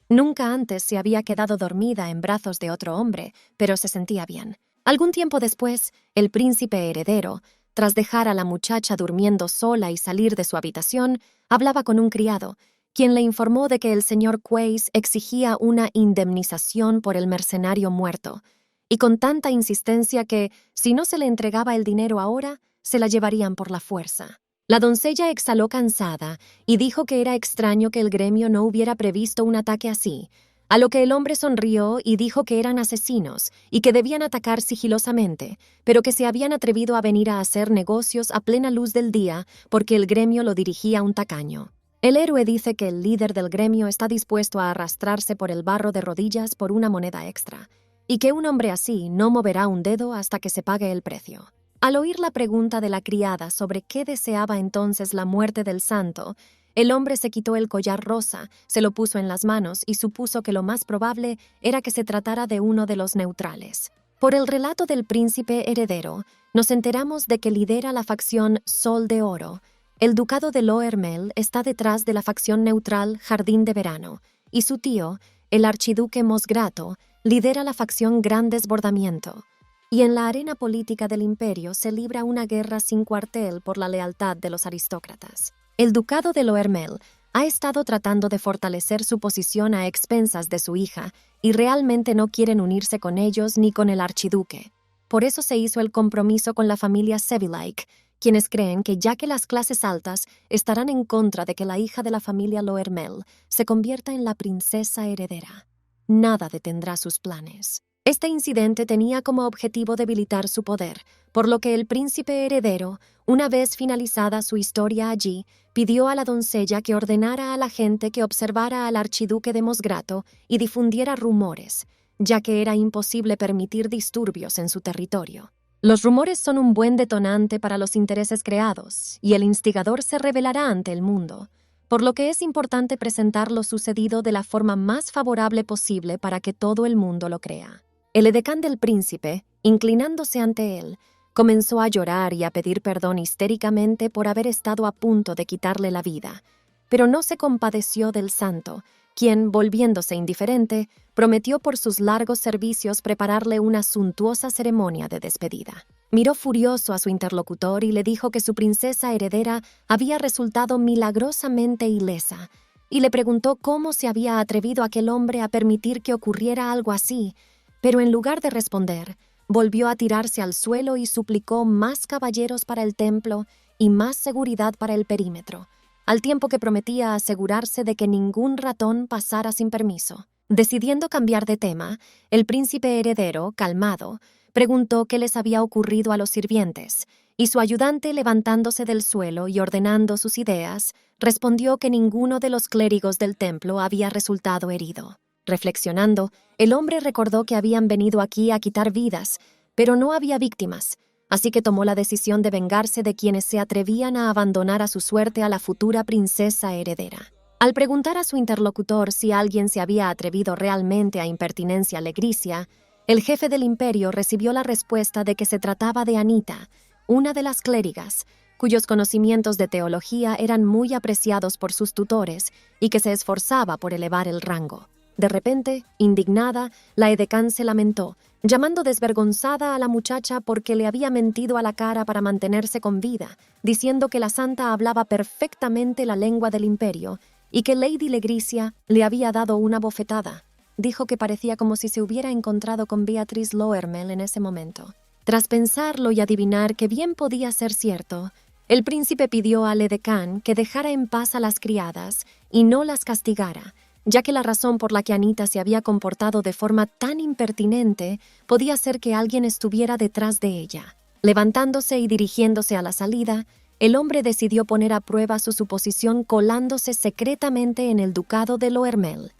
Nunca antes se había quedado dormida en brazos de otro hombre, pero se sentía bien. Algún tiempo después, el príncipe heredero, tras dejar a la muchacha durmiendo sola y salir de su habitación, hablaba con un criado, quien le informó de que el señor Quays exigía una indemnización por el mercenario muerto, y con tanta insistencia que, si no se le entregaba el dinero ahora, se la llevarían por la fuerza. La doncella exhaló cansada y dijo que era extraño que el gremio no hubiera previsto un ataque así, a lo que el hombre sonrió y dijo que eran asesinos y que debían atacar sigilosamente, pero que se habían atrevido a venir a hacer negocios a plena luz del día porque el gremio lo dirigía un tacaño. El héroe dice que el líder del gremio está dispuesto a arrastrarse por el barro de rodillas por una moneda extra, y que un hombre así no moverá un dedo hasta que se pague el precio. Al oír la pregunta de la criada sobre qué deseaba entonces la muerte del santo, el hombre se quitó el collar rosa, se lo puso en las manos y supuso que lo más probable era que se tratara de uno de los neutrales. Por el relato del príncipe heredero, nos enteramos de que lidera la facción Sol de Oro. El ducado de Loermel está detrás de la facción neutral Jardín de Verano, y su tío, el archiduque Mosgrato, lidera la facción Gran Desbordamiento. Y en la arena política del imperio se libra una guerra sin cuartel por la lealtad de los aristócratas. El ducado de Loermel ha estado tratando de fortalecer su posición a expensas de su hija y realmente no quieren unirse con ellos ni con el archiduque. Por eso se hizo el compromiso con la familia Sevillake, quienes creen que ya que las clases altas estarán en contra de que la hija de la familia Loermel se convierta en la princesa heredera, nada detendrá sus planes. Este incidente tenía como objetivo debilitar su poder, por lo que el príncipe heredero, una vez finalizada su historia allí, pidió a la doncella que ordenara a la gente que observara al archiduque de Mosgrato y difundiera rumores, ya que era imposible permitir disturbios en su territorio. Los rumores son un buen detonante para los intereses creados, y el instigador se revelará ante el mundo, por lo que es importante presentar lo sucedido de la forma más favorable posible para que todo el mundo lo crea. El edecán del príncipe, inclinándose ante él, comenzó a llorar y a pedir perdón histéricamente por haber estado a punto de quitarle la vida, pero no se compadeció del santo, quien, volviéndose indiferente, prometió por sus largos servicios prepararle una suntuosa ceremonia de despedida. Miró furioso a su interlocutor y le dijo que su princesa heredera había resultado milagrosamente ilesa, y le preguntó cómo se había atrevido aquel hombre a permitir que ocurriera algo así, pero en lugar de responder, volvió a tirarse al suelo y suplicó más caballeros para el templo y más seguridad para el perímetro, al tiempo que prometía asegurarse de que ningún ratón pasara sin permiso. Decidiendo cambiar de tema, el príncipe heredero, calmado, preguntó qué les había ocurrido a los sirvientes, y su ayudante, levantándose del suelo y ordenando sus ideas, respondió que ninguno de los clérigos del templo había resultado herido. Reflexionando, el hombre recordó que habían venido aquí a quitar vidas, pero no había víctimas, así que tomó la decisión de vengarse de quienes se atrevían a abandonar a su suerte a la futura princesa heredera. Al preguntar a su interlocutor si alguien se había atrevido realmente a impertinencia legricia, el jefe del imperio recibió la respuesta de que se trataba de Anita, una de las clérigas, cuyos conocimientos de teología eran muy apreciados por sus tutores y que se esforzaba por elevar el rango. De repente, indignada, la edecán se lamentó, llamando desvergonzada a la muchacha porque le había mentido a la cara para mantenerse con vida, diciendo que la santa hablaba perfectamente la lengua del imperio y que Lady Legricia le había dado una bofetada. Dijo que parecía como si se hubiera encontrado con Beatrice Loermel en ese momento. Tras pensarlo y adivinar que bien podía ser cierto, El príncipe pidió al edecán que dejara en paz a las criadas y no las castigara, ya que la razón por la que Anita se había comportado de forma tan impertinente podía ser que alguien estuviera detrás de ella. Levantándose y dirigiéndose a la salida, el hombre decidió poner a prueba su suposición colándose secretamente en el ducado de Loermel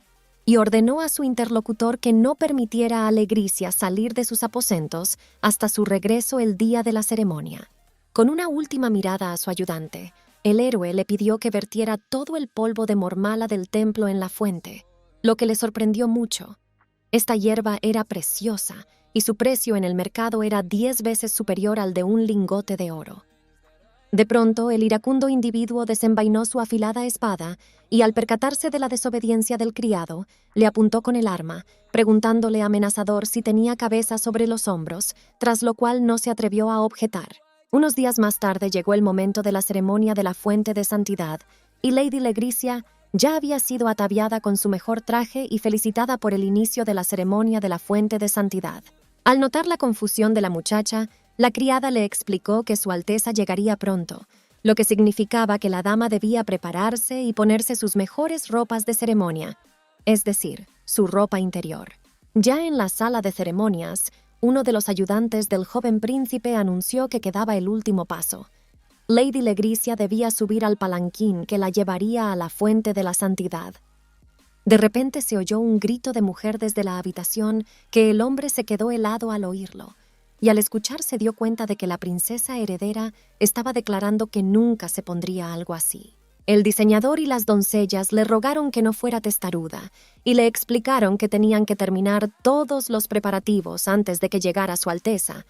y ordenó a su interlocutor que no permitiera a Legricia salir de sus aposentos hasta su regreso el día de la ceremonia. Con una última mirada a su ayudante, el héroe le pidió que vertiera todo el polvo de mormala del templo en la fuente, lo que le sorprendió mucho. Esta hierba era preciosa y su precio en el mercado era 10 veces superior al de un lingote de oro. De pronto, el iracundo individuo desenvainó su afilada espada y, al percatarse de la desobediencia del criado, le apuntó con el arma, preguntándole amenazador si tenía cabeza sobre los hombros, tras lo cual no se atrevió a objetar. Unos días más tarde llegó el momento de la ceremonia de la Fuente de Santidad, y Lady Legricia ya había sido ataviada con su mejor traje y felicitada por el inicio de la ceremonia de la Fuente de Santidad. Al notar la confusión de la muchacha, la criada le explicó que Su Alteza llegaría pronto, lo que significaba que la dama debía prepararse y ponerse sus mejores ropas de ceremonia, es decir, su ropa interior. Ya en la sala de ceremonias, uno de los ayudantes del joven príncipe anunció que quedaba el último paso. Lady Legricia debía subir al palanquín que la llevaría a la Fuente de la Santidad. De repente se oyó un grito de mujer desde la habitación que el hombre se quedó helado al oírlo, y al escuchar se dio cuenta de que la princesa heredera estaba declarando que nunca se pondría algo así. El diseñador y las doncellas le rogaron que no fuera testaruda y le explicaron que tenían que terminar todos los preparativos antes de que llegara Su Alteza,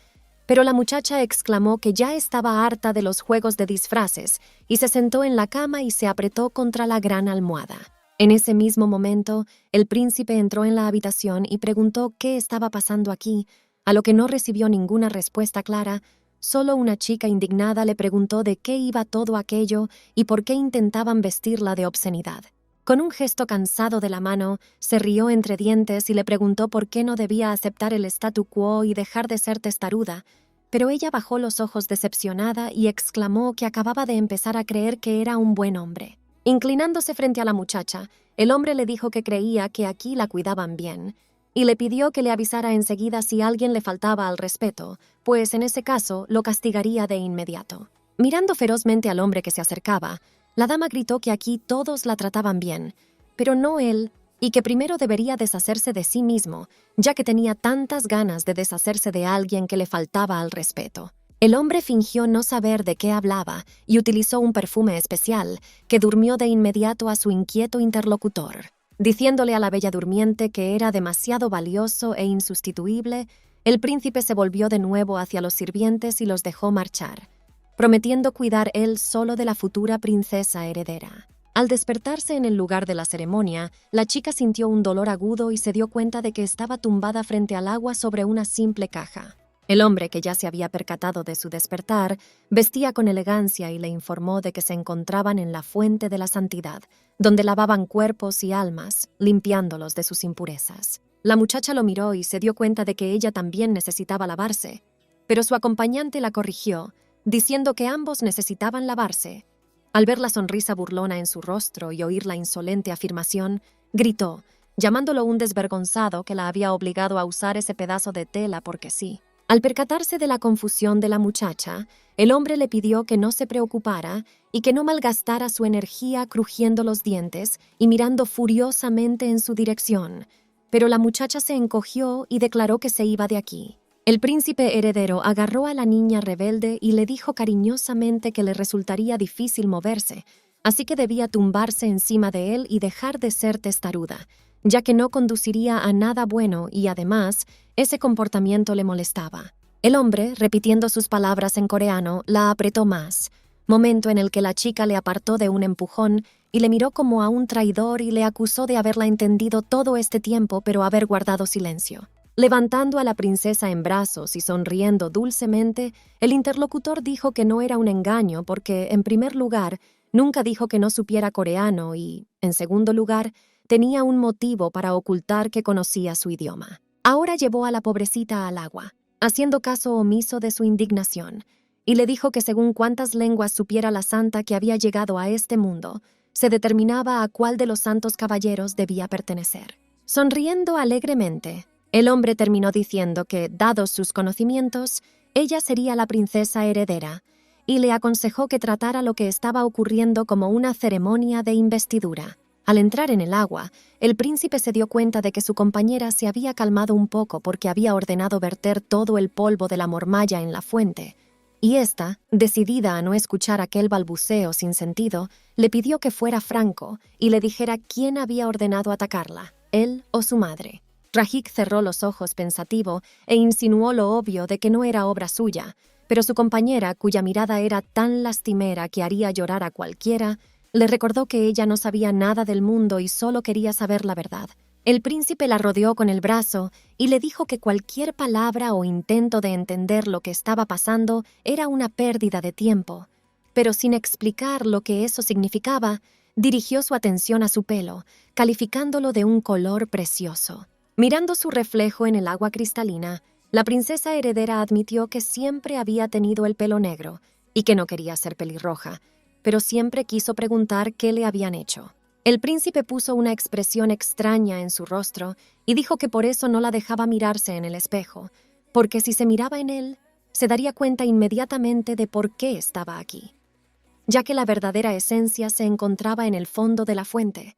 pero la muchacha exclamó que ya estaba harta de los juegos de disfraces y se sentó en la cama y se apretó contra la gran almohada. En ese mismo momento, el príncipe entró en la habitación y preguntó qué estaba pasando aquí, a lo que no recibió ninguna respuesta clara. Solo una chica indignada le preguntó de qué iba todo aquello y por qué intentaban vestirla de obscenidad. Con un gesto cansado de la mano, se rió entre dientes y le preguntó por qué no debía aceptar el statu quo y dejar de ser testaruda, pero ella bajó los ojos decepcionada y exclamó que acababa de empezar a creer que era un buen hombre. Inclinándose frente a la muchacha, el hombre le dijo que creía que aquí la cuidaban bien, y le pidió que le avisara enseguida si alguien le faltaba al respeto, pues en ese caso lo castigaría de inmediato. Mirando ferozmente al hombre que se acercaba, la dama gritó que aquí todos la trataban bien, pero no él, y que primero debería deshacerse de sí mismo, ya que tenía tantas ganas de deshacerse de alguien que le faltaba al respeto. El hombre fingió no saber de qué hablaba y utilizó un perfume especial que durmió de inmediato a su inquieto interlocutor. Diciéndole a la bella durmiente que era demasiado valioso e insustituible, el príncipe se volvió de nuevo hacia los sirvientes y los dejó marchar, prometiendo cuidar él solo de la futura princesa heredera. Al despertarse en el lugar de la ceremonia, la chica sintió un dolor agudo y se dio cuenta de que estaba tumbada frente al agua sobre una simple caja. El hombre, que ya se había percatado de su despertar, vestía con elegancia y le informó de que se encontraban en la Fuente de la Santidad, donde lavaban cuerpos y almas, limpiándolos de sus impurezas. La muchacha lo miró y se dio cuenta de que ella también necesitaba lavarse, pero su acompañante la corrigió, diciendo que ambos necesitaban lavarse. Al ver la sonrisa burlona en su rostro y oír la insolente afirmación, gritó, llamándolo un desvergonzado que la había obligado a usar ese pedazo de tela porque sí. Al percatarse de la confusión de la muchacha, el hombre le pidió que no se preocupara y que no malgastara su energía crujiendo los dientes y mirando furiosamente en su dirección, pero la muchacha se encogió y declaró que se iba de aquí. El príncipe heredero agarró a la niña rebelde y le dijo cariñosamente que le resultaría difícil moverse, así que debía tumbarse encima de él y dejar de ser testaruda, ya que no conduciría a nada bueno y, además, ese comportamiento le molestaba. El hombre, repitiendo sus palabras en coreano, la apretó más, momento en el que la chica le apartó de un empujón y le miró como a un traidor y le acusó de haberla entendido todo este tiempo pero haber guardado silencio. Levantando a la princesa en brazos y sonriendo dulcemente, el interlocutor dijo que no era un engaño porque, en primer lugar, nunca dijo que no supiera coreano y, en segundo lugar, tenía un motivo para ocultar que conocía su idioma. Ahora llevó a la pobrecita al agua, haciendo caso omiso de su indignación, y le dijo que según cuántas lenguas supiera la santa que había llegado a este mundo, se determinaba a cuál de los santos caballeros debía pertenecer. Sonriendo alegremente, el hombre terminó diciendo que, dados sus conocimientos, ella sería la princesa heredera, y le aconsejó que tratara lo que estaba ocurriendo como una ceremonia de investidura. Al entrar en el agua, el príncipe se dio cuenta de que su compañera se había calmado un poco porque había ordenado verter todo el polvo de la mormalla en la fuente, y ésta, decidida a no escuchar aquel balbuceo sin sentido, le pidió que fuera franco y le dijera quién había ordenado atacarla, él o su madre. Rajik cerró los ojos pensativo e insinuó lo obvio de que no era obra suya, pero su compañera, cuya mirada era tan lastimera que haría llorar a cualquiera, le recordó que ella no sabía nada del mundo y solo quería saber la verdad. El príncipe la rodeó con el brazo y le dijo que cualquier palabra o intento de entender lo que estaba pasando era una pérdida de tiempo, pero sin explicar lo que eso significaba, dirigió su atención a su pelo, calificándolo de un color precioso. Mirando su reflejo en el agua cristalina, la princesa heredera admitió que siempre había tenido el pelo negro y que no quería ser pelirroja, pero siempre quiso preguntar qué le habían hecho. El príncipe puso una expresión extraña en su rostro y dijo que por eso no la dejaba mirarse en el espejo, porque si se miraba en él, se daría cuenta inmediatamente de por qué estaba aquí, ya que la verdadera esencia se encontraba en el fondo de la fuente,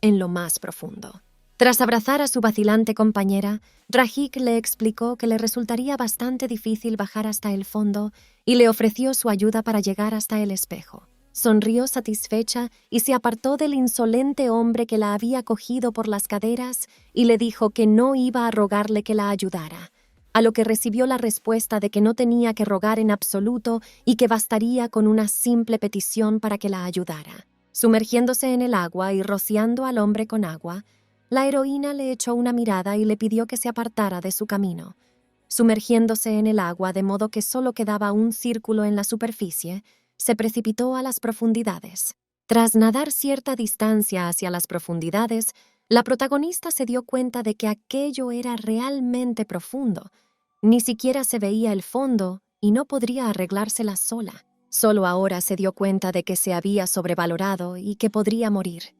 en lo más profundo. Tras abrazar a su vacilante compañera, Rajik le explicó que le resultaría bastante difícil bajar hasta el fondo y le ofreció su ayuda para llegar hasta el espejo. Sonrió satisfecha y se apartó del insolente hombre que la había cogido por las caderas y le dijo que no iba a rogarle que la ayudara, a lo que recibió la respuesta de que no tenía que rogar en absoluto y que bastaría con una simple petición para que la ayudara. Sumergiéndose en el agua y rociando al hombre con agua, la heroína le echó una mirada y le pidió que se apartara de su camino. Sumergiéndose en el agua de modo que solo quedaba un círculo en la superficie, se precipitó a las profundidades. Tras nadar cierta distancia hacia las profundidades, la protagonista se dio cuenta de que aquello era realmente profundo. Ni siquiera se veía el fondo y no podría arreglársela sola. Solo ahora se dio cuenta de que se había sobrevalorado y que podría morir.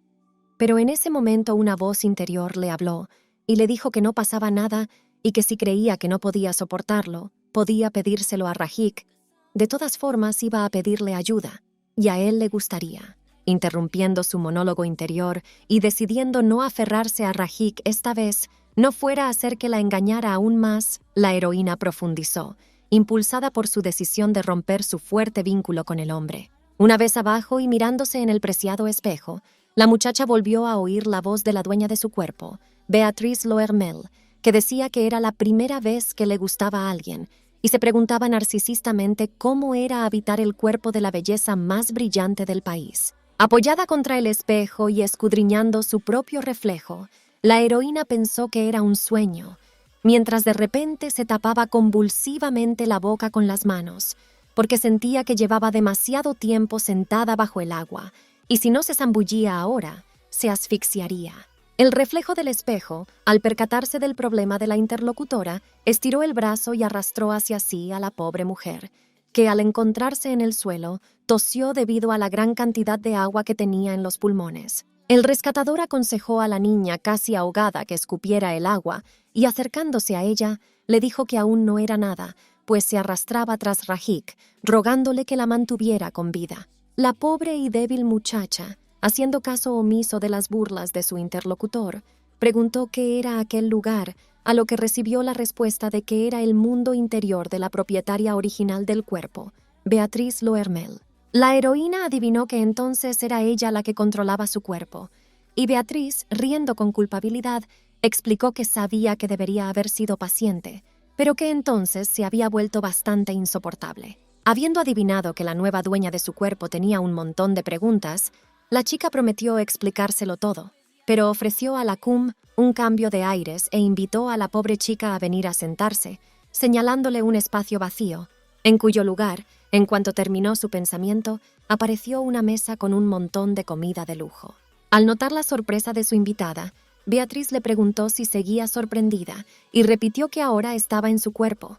Pero en ese momento una voz interior le habló y le dijo que no pasaba nada y que si creía que no podía soportarlo, podía pedírselo a Rajik. De todas formas iba a pedirle ayuda, y a él le gustaría. Interrumpiendo su monólogo interior y decidiendo no aferrarse a Rajik esta vez, no fuera a hacer que la engañara aún más, la heroína profundizó, impulsada por su decisión de romper su fuerte vínculo con el hombre. Una vez abajo y mirándose en el preciado espejo, la muchacha volvió a oír la voz de la dueña de su cuerpo, Beatrice Loermel, que decía que era la primera vez que le gustaba a alguien, y se preguntaba narcisistamente cómo era habitar el cuerpo de la belleza más brillante del país. Apoyada contra el espejo y escudriñando su propio reflejo, la heroína pensó que era un sueño, mientras de repente se tapaba convulsivamente la boca con las manos, porque sentía que llevaba demasiado tiempo sentada bajo el agua, y si no se zambullía ahora, se asfixiaría. El reflejo del espejo, al percatarse del problema de la interlocutora, estiró el brazo y arrastró hacia sí a la pobre mujer, que al encontrarse en el suelo, tosió debido a la gran cantidad de agua que tenía en los pulmones. El rescatador aconsejó a la niña casi ahogada que escupiera el agua y acercándose a ella, le dijo que aún no era nada, pues se arrastraba tras Rajik, rogándole que la mantuviera con vida. La pobre y débil muchacha, haciendo caso omiso de las burlas de su interlocutor, preguntó qué era aquel lugar, a lo que recibió la respuesta de que era el mundo interior de la propietaria original del cuerpo, Beatrice Loermel. La heroína adivinó que entonces era ella la que controlaba su cuerpo, y Beatrice, riendo con culpabilidad, explicó que sabía que debería haber sido paciente, pero que entonces se había vuelto bastante insoportable. Habiendo adivinado que la nueva dueña de su cuerpo tenía un montón de preguntas, la chica prometió explicárselo todo, pero ofreció a la Cum un cambio de aires e invitó a la pobre chica a venir a sentarse, señalándole un espacio vacío, en cuyo lugar, en cuanto terminó su pensamiento, apareció una mesa con un montón de comida de lujo. Al notar la sorpresa de su invitada, Beatriz le preguntó si seguía sorprendida y repitió que ahora estaba en su cuerpo,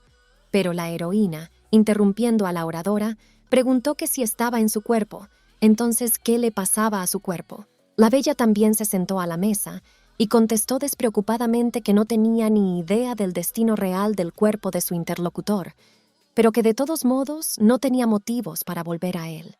pero la heroína, interrumpiendo a la oradora, preguntó que si estaba en su cuerpo, entonces ¿qué le pasaba a su cuerpo? La bella también se sentó a la mesa y contestó despreocupadamente que no tenía ni idea del destino real del cuerpo de su interlocutor, pero que de todos modos no tenía motivos para volver a él.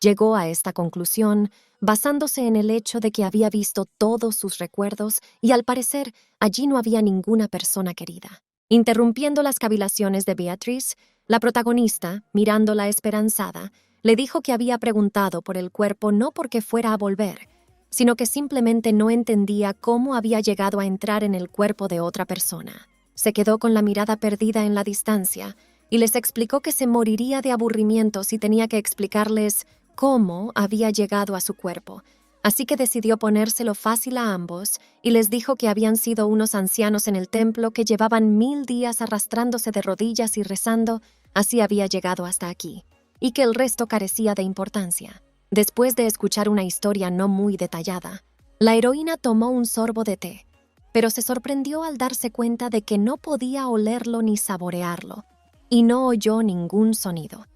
Llegó a esta conclusión basándose en el hecho de que había visto todos sus recuerdos y al parecer allí no había ninguna persona querida. Interrumpiendo las cavilaciones de Beatrice, la protagonista, mirándola esperanzada, le dijo que había preguntado por el cuerpo no porque fuera a volver, sino que simplemente no entendía cómo había llegado a entrar en el cuerpo de otra persona. Se quedó con la mirada perdida en la distancia y les explicó que se moriría de aburrimiento si tenía que explicarles cómo había llegado a su cuerpo, así que decidió ponérselo fácil a ambos y les dijo que habían sido unos ancianos en el templo que llevaban 1000 días arrastrándose de rodillas y rezando, así había llegado hasta aquí, y que el resto carecía de importancia. Después de escuchar una historia no muy detallada, la heroína tomó un sorbo de té, pero se sorprendió al darse cuenta de que no podía olerlo ni saborearlo, y no oyó ningún sonido.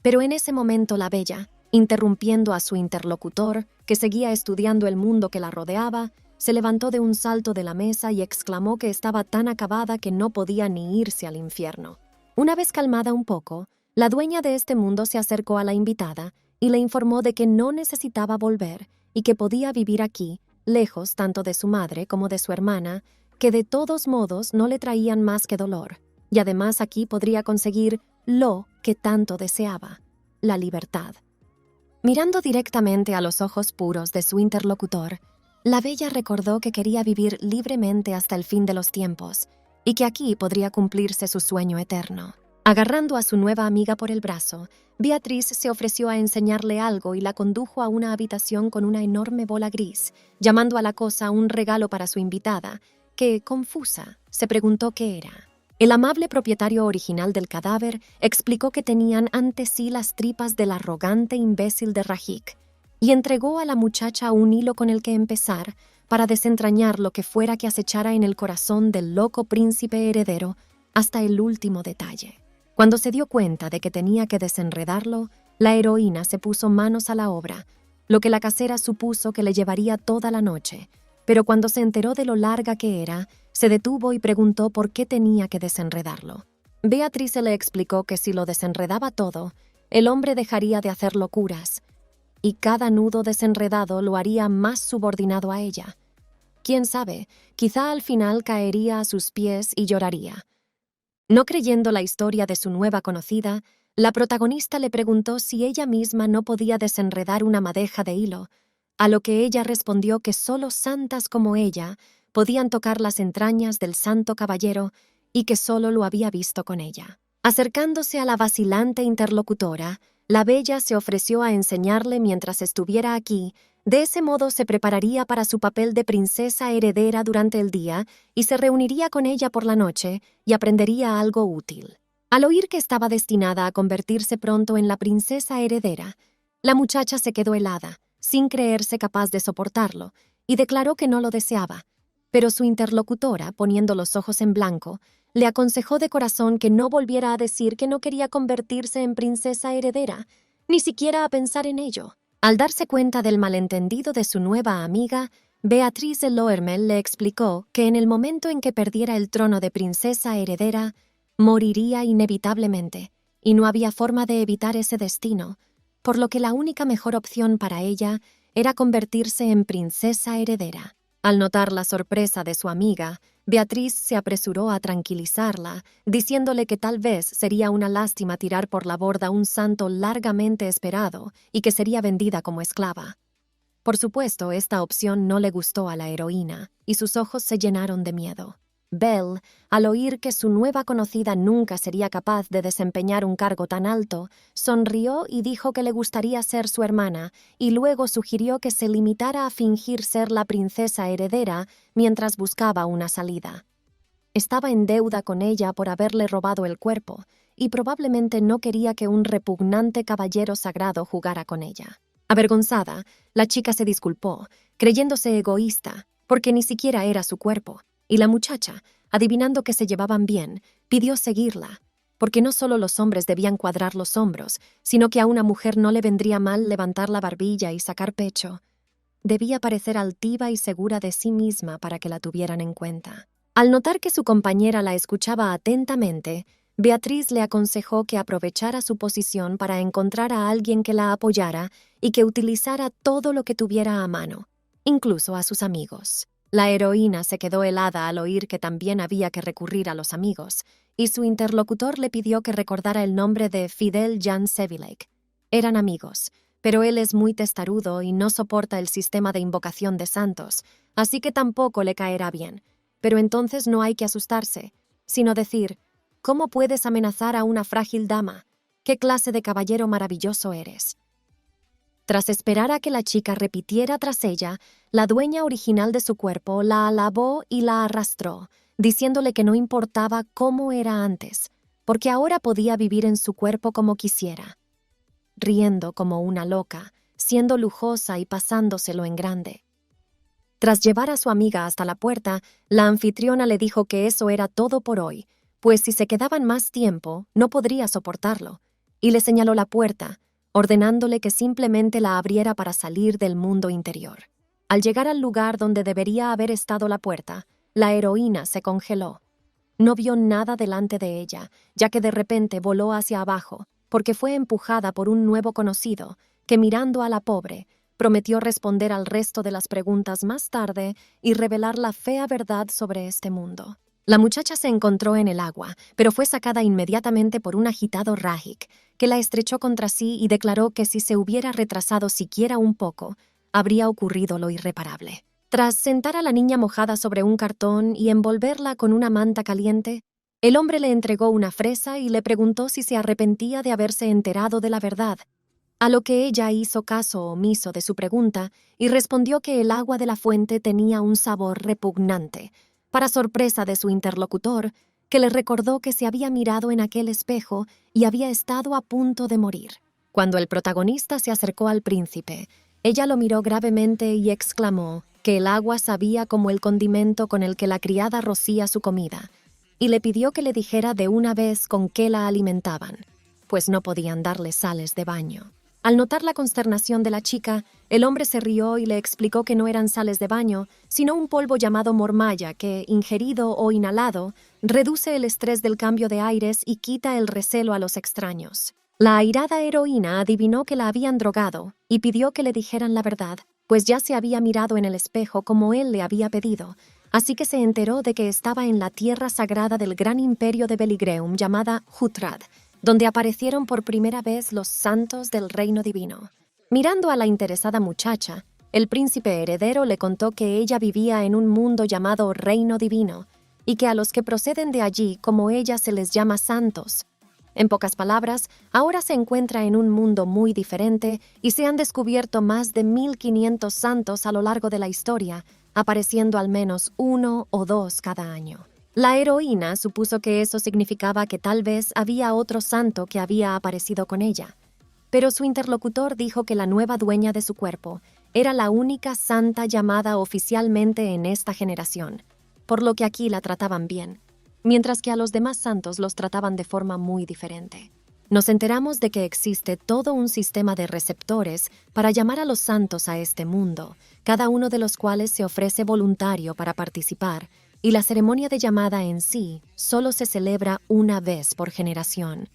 Pero en ese momento la bella, interrumpiendo a su interlocutor, que seguía estudiando el mundo que la rodeaba, se levantó de un salto de la mesa y exclamó que estaba tan acabada que no podía ni irse al infierno. Una vez calmada un poco, la dueña de este mundo se acercó a la invitada y le informó de que no necesitaba volver y que podía vivir aquí, lejos tanto de su madre como de su hermana, que de todos modos no le traían más que dolor, y además aquí podría conseguir lo que tanto deseaba, la libertad. Mirando directamente a los ojos puros de su interlocutor, la bella recordó que quería vivir libremente hasta el fin de los tiempos y que aquí podría cumplirse su sueño eterno. Agarrando a su nueva amiga por el brazo, Beatrice se ofreció a enseñarle algo y la condujo a una habitación con una enorme bola gris, llamando a la cosa un regalo para su invitada, que, confusa, se preguntó qué era. El amable propietario original del cadáver explicó que tenían ante sí las tripas del arrogante imbécil de Rajik y entregó a la muchacha un hilo con el que empezar para desentrañar lo que fuera que acechara en el corazón del loco príncipe heredero hasta el último detalle. Cuando se dio cuenta de que tenía que desenredarlo, la heroína se puso manos a la obra, lo que la casera supuso que le llevaría toda la noche, pero cuando se enteró de lo larga que era, se detuvo y preguntó por qué tenía que desenredarlo. Beatrice le explicó que si lo desenredaba todo, el hombre dejaría de hacer locuras, y cada nudo desenredado lo haría más subordinado a ella. Quién sabe, quizá al final caería a sus pies y lloraría. No creyendo la historia de su nueva conocida, la protagonista le preguntó si ella misma no podía desenredar una madeja de hilo, a lo que ella respondió que solo santas como ella podían tocar las entrañas del santo caballero y que solo lo había visto con ella. Acercándose a la vacilante interlocutora, la bella se ofreció a enseñarle mientras estuviera aquí. De ese modo se prepararía para su papel de princesa heredera durante el día y se reuniría con ella por la noche y aprendería algo útil. Al oír que estaba destinada a convertirse pronto en la princesa heredera, la muchacha se quedó helada, sin creerse capaz de soportarlo, y declaró que no lo deseaba, pero su interlocutora, poniendo los ojos en blanco, le aconsejó de corazón que no volviera a decir que no quería convertirse en princesa heredera, ni siquiera a pensar en ello. Al darse cuenta del malentendido de su nueva amiga, Beatrice de Loermel le explicó que en el momento en que perdiera el trono de princesa heredera, moriría inevitablemente, y no había forma de evitar ese destino, por lo que la única mejor opción para ella era convertirse en princesa heredera. Al notar la sorpresa de su amiga, Beatrice se apresuró a tranquilizarla, diciéndole que tal vez sería una lástima tirar por la borda un santo largamente esperado y que sería vendida como esclava. Por supuesto, esta opción no le gustó a la heroína, y sus ojos se llenaron de miedo. Belle, al oír que su nueva conocida nunca sería capaz de desempeñar un cargo tan alto, sonrió y dijo que le gustaría ser su hermana, y luego sugirió que se limitara a fingir ser la princesa heredera mientras buscaba una salida. Estaba en deuda con ella por haberle robado el cuerpo, y probablemente no quería que un repugnante caballero sagrado jugara con ella. Avergonzada, la chica se disculpó, creyéndose egoísta, porque ni siquiera era su cuerpo, y la muchacha, adivinando que se llevaban bien, pidió seguirla. porque no solo los hombres debían cuadrar los hombros, sino que a una mujer no le vendría mal levantar la barbilla y sacar pecho. Debía parecer altiva y segura de sí misma para que la tuvieran en cuenta. Al notar que su compañera la escuchaba atentamente, Beatriz le aconsejó que aprovechara su posición para encontrar a alguien que la apoyara y que utilizara todo lo que tuviera a mano, incluso a sus amigos. La heroína se quedó helada al oír que también había que recurrir a los amigos, y su interlocutor le pidió que recordara el nombre de Fidel Jan Sevilek. Eran amigos, pero él es muy testarudo y no soporta el sistema de invocación de santos, así que tampoco le caerá bien. Pero entonces no hay que asustarse, sino decir: ¿cómo puedes amenazar a una frágil dama? ¿Qué clase de caballero maravilloso eres? Tras esperar a que la chica repitiera tras ella, la dueña original de su cuerpo la alabó y la arrastró, diciéndole que no importaba cómo era antes, porque ahora podía vivir en su cuerpo como quisiera, riendo como una loca, siendo lujosa y pasándoselo en grande. Tras llevar a su amiga hasta la puerta, la anfitriona le dijo que eso era todo por hoy, pues si se quedaban más tiempo, no podría soportarlo, y le señaló la puerta, ordenándole que simplemente la abriera para salir del mundo interior. Al llegar al lugar donde debería haber estado la puerta, la heroína se congeló. No vio nada delante de ella, ya que de repente voló hacia abajo, porque fue empujada por un nuevo conocido, que mirando a la pobre, prometió responder al resto de las preguntas más tarde y revelar la fea verdad sobre este mundo. La muchacha se encontró en el agua, pero fue sacada inmediatamente por un agitado Rajik, que la estrechó contra sí y declaró que si se hubiera retrasado siquiera un poco, habría ocurrido lo irreparable. Tras sentar a la niña mojada sobre un cartón y envolverla con una manta caliente, el hombre le entregó una fresa y le preguntó si se arrepentía de haberse enterado de la verdad, a lo que ella hizo caso omiso de su pregunta y respondió que el agua de la fuente tenía un sabor repugnante, para sorpresa de su interlocutor, que le recordó que se había mirado en aquel espejo y había estado a punto de morir. Cuando el protagonista se acercó al príncipe, ella lo miró gravemente y exclamó que el agua sabía como el condimento con el que la criada rocía su comida, y le pidió que le dijera de una vez con qué la alimentaban, pues no podían darle sales de baño. Al notar la consternación de la chica, el hombre se rió y le explicó que no eran sales de baño, sino un polvo llamado mormalla que, ingerido o inhalado, reduce el estrés del cambio de aires y quita el recelo a los extraños. La airada heroína adivinó que la habían drogado y pidió que le dijeran la verdad, pues ya se había mirado en el espejo como él le había pedido, así que se enteró de que estaba en la tierra sagrada del gran imperio de Beligreum llamada Hutrad, donde aparecieron por primera vez los santos del reino divino. Mirando a la interesada muchacha, el príncipe heredero le contó que ella vivía en un mundo llamado reino divino, y que a los que proceden de allí como ella se les llama santos. En pocas palabras, ahora se encuentra en un mundo muy diferente y se han descubierto más de 1500 santos a lo largo de la historia, apareciendo al menos 1 o 2 cada año. La heroína supuso que eso significaba que tal vez había otro santo que había aparecido con ella, pero su interlocutor dijo que la nueva dueña de su cuerpo era la única santa llamada oficialmente en esta generación, por lo que aquí la trataban bien, mientras que a los demás santos los trataban de forma muy diferente. Nos enteramos de que existe todo un sistema de receptores para llamar a los santos a este mundo, cada uno de los cuales se ofrece voluntario para participar, y la ceremonia de llamada en sí solo se celebra una vez por generación.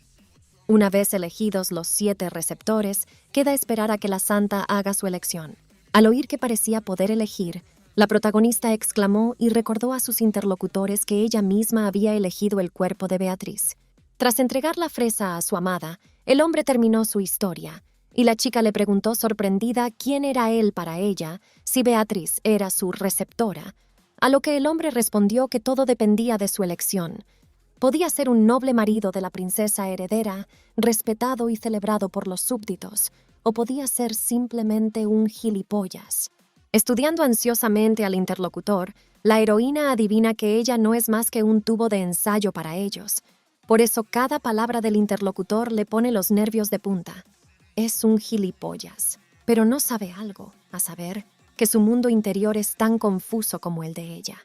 Una vez elegidos los 7 receptores, queda esperar a que la santa haga su elección. Al oír que parecía poder elegir, la protagonista exclamó y recordó a sus interlocutores que ella misma había elegido el cuerpo de Beatriz. Tras entregar la fresa a su amada, el hombre terminó su historia, y la chica le preguntó sorprendida quién era él para ella, si Beatriz era su receptora, a lo que el hombre respondió que todo dependía de su elección. Podía ser un noble marido de la princesa heredera, respetado y celebrado por los súbditos, o podía ser simplemente un gilipollas. Estudiando ansiosamente al interlocutor, la heroína adivina que ella no es más que un tubo de ensayo para ellos. Por eso cada palabra del interlocutor le pone los nervios de punta. Es un gilipollas, pero no sabe algo, a saber, que su mundo interior es tan confuso como el de ella.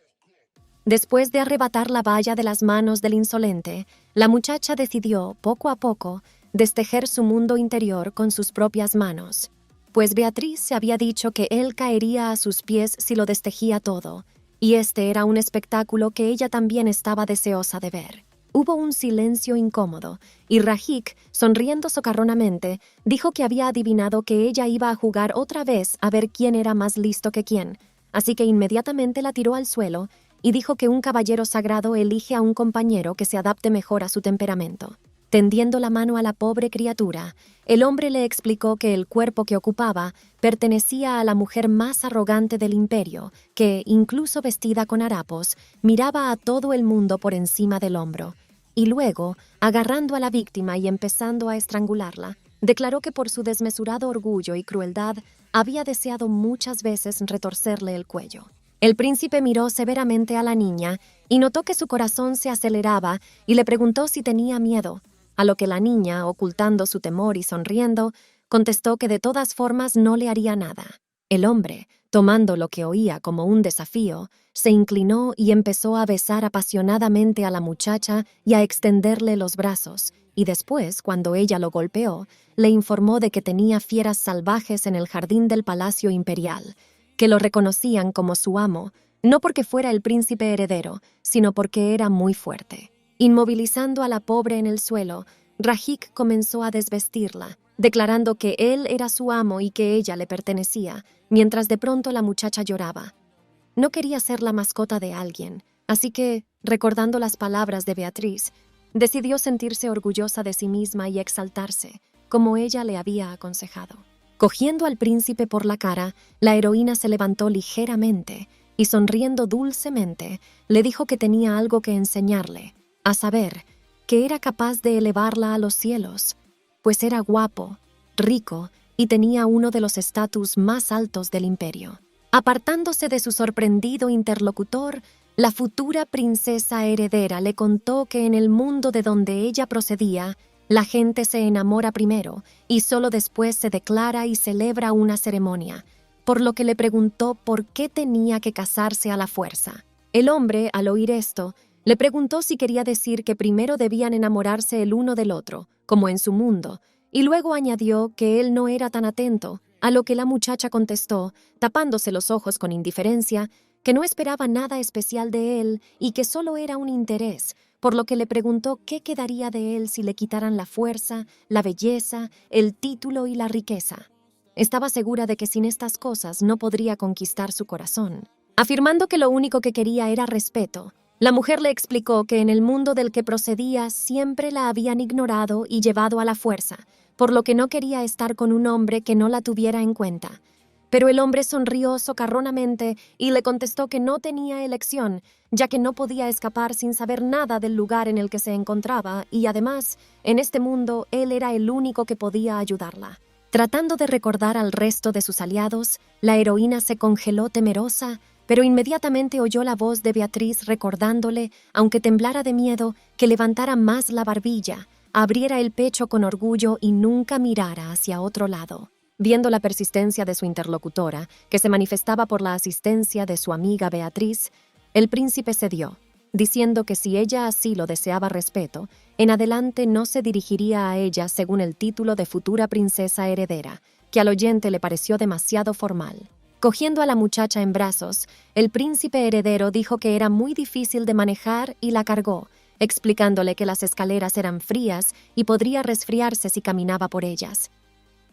Después de arrebatar la valla de las manos del insolente, la muchacha decidió, poco a poco, destejer su mundo interior con sus propias manos, pues Beatriz se había dicho que él caería a sus pies si lo destejía todo, y este era un espectáculo que ella también estaba deseosa de ver. Hubo un silencio incómodo, y Rajik, sonriendo socarronamente, dijo que había adivinado que ella iba a jugar otra vez a ver quién era más listo que quién, así que inmediatamente la tiró al suelo y dijo que un caballero sagrado elige a un compañero que se adapte mejor a su temperamento. Tendiendo la mano a la pobre criatura, el hombre le explicó que el cuerpo que ocupaba pertenecía a la mujer más arrogante del imperio, que, incluso vestida con harapos, miraba a todo el mundo por encima del hombro. Y luego, agarrando a la víctima y empezando a estrangularla, declaró que por su desmesurado orgullo y crueldad había deseado muchas veces retorcerle el cuello. El príncipe miró severamente a la niña y notó que su corazón se aceleraba y le preguntó si tenía miedo, a lo que la niña, ocultando su temor y sonriendo, contestó que de todas formas no le haría nada. El hombre, tomando lo que oía como un desafío, se inclinó y empezó a besar apasionadamente a la muchacha y a extenderle los brazos, y después, cuando ella lo golpeó, le informó de que tenía fieras salvajes en el jardín del Palacio Imperial, que lo reconocían como su amo, no porque fuera el príncipe heredero, sino porque era muy fuerte. Inmovilizando a la pobre en el suelo, Rajik comenzó a desvestirla, declarando que él era su amo y que ella le pertenecía, mientras de pronto la muchacha lloraba. No quería ser la mascota de alguien, así que, recordando las palabras de Beatriz, decidió sentirse orgullosa de sí misma y exaltarse, como ella le había aconsejado. Cogiendo al príncipe por la cara, la heroína se levantó ligeramente y, sonriendo dulcemente, le dijo que tenía algo que enseñarle, a saber, que era capaz de elevarla a los cielos, pues era guapo, rico y tenía uno de los estatus más altos del imperio. Apartándose de su sorprendido interlocutor, la futura princesa heredera le contó que en el mundo de donde ella procedía, la gente se enamora primero y solo después se declara y celebra una ceremonia, por lo que le preguntó por qué tenía que casarse a la fuerza. El hombre, al oír esto, le preguntó si quería decir que primero debían enamorarse el uno del otro, como en su mundo, y luego añadió que él no era tan atento, a lo que la muchacha contestó, tapándose los ojos con indiferencia, que no esperaba nada especial de él y que solo era un interés, por lo que le preguntó qué quedaría de él si le quitaran la fuerza, la belleza, el título y la riqueza. Estaba segura de que sin estas cosas no podría conquistar su corazón. Afirmando que lo único que quería era respeto, la mujer le explicó que en el mundo del que procedía siempre la habían ignorado y llevado a la fuerza, por lo que no quería estar con un hombre que no la tuviera en cuenta. Pero el hombre sonrió socarronamente y le contestó que no tenía elección, ya que no podía escapar sin saber nada del lugar en el que se encontraba y además, en este mundo, él era el único que podía ayudarla. Tratando de recordar al resto de sus aliados, la heroína se congeló temerosa, pero inmediatamente oyó la voz de Beatriz recordándole, aunque temblara de miedo, que levantara más la barbilla, abriera el pecho con orgullo y nunca mirara hacia otro lado. Viendo la persistencia de su interlocutora, que se manifestaba por la asistencia de su amiga Beatriz, el príncipe cedió, diciendo que si ella así lo deseaba respeto, en adelante no se dirigiría a ella según el título de futura princesa heredera, que al oyente le pareció demasiado formal. Cogiendo a la muchacha en brazos, el príncipe heredero dijo que era muy difícil de manejar y la cargó, explicándole que las escaleras eran frías y podría resfriarse si caminaba por ellas.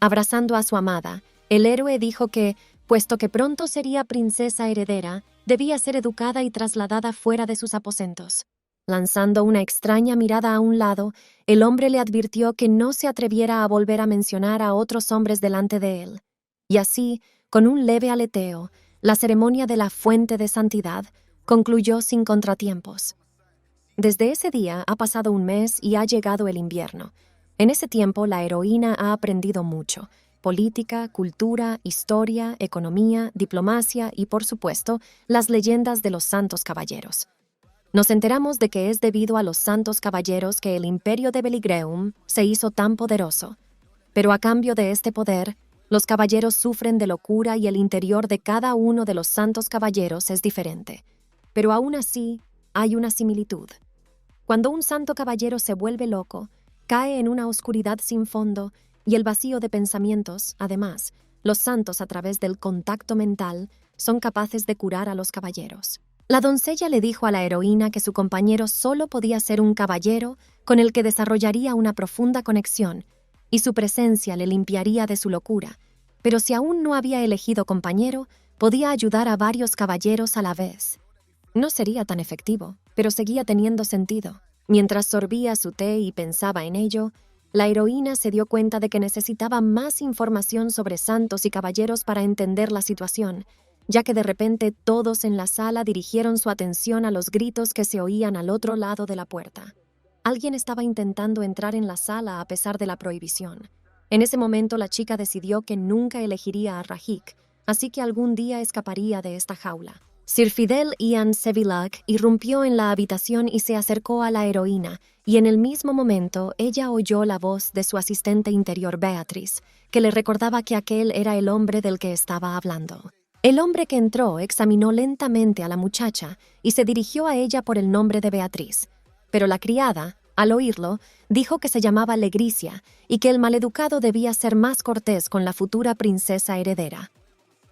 Abrazando a su amada, el héroe dijo que, puesto que pronto sería princesa heredera, debía ser educada y trasladada fuera de sus aposentos. Lanzando una extraña mirada a un lado, el hombre le advirtió que no se atreviera a volver a mencionar a otros hombres delante de él. Y así, con un leve aleteo, la ceremonia de la fuente de santidad concluyó sin contratiempos. Desde ese día ha pasado un mes y ha llegado el invierno. En ese tiempo, la heroína ha aprendido mucho: política, cultura, historia, economía, diplomacia y, por supuesto, las leyendas de los santos caballeros. Nos enteramos de que es debido a los santos caballeros que el imperio de Beligreum se hizo tan poderoso. Pero a cambio de este poder, los caballeros sufren de locura y el interior de cada uno de los santos caballeros es diferente. pero aún así hay una similitud. Cuando un santo caballero se vuelve loco, cae en una oscuridad sin fondo y el vacío de pensamientos. Además, los santos, a través del contacto mental, son capaces de curar a los caballeros. La doncella le dijo a la heroína que su compañero solo podía ser un caballero con el que desarrollaría una profunda conexión, y su presencia le limpiaría de su locura, pero si aún no había elegido compañero, podía ayudar a varios caballeros a la vez. No sería tan efectivo, pero seguía teniendo sentido. Mientras sorbía su té y pensaba en ello, la heroína se dio cuenta de que necesitaba más información sobre santos y caballeros para entender la situación, ya que de repente todos en la sala dirigieron su atención a los gritos que se oían al otro lado de la puerta. Alguien estaba intentando entrar en la sala a pesar de la prohibición. En ese momento la chica decidió que nunca elegiría a Rajik, así que algún día escaparía de esta jaula. Sir Fidel Ian Sevillac irrumpió en la habitación y se acercó a la heroína, y en el mismo momento ella oyó la voz de su asistente interior Beatriz, que le recordaba que aquel era el hombre del que estaba hablando. El hombre que entró examinó lentamente a la muchacha y se dirigió a ella por el nombre de Beatriz, pero la criada, al oírlo, dijo que se llamaba Legricia y que el maleducado debía ser más cortés con la futura princesa heredera.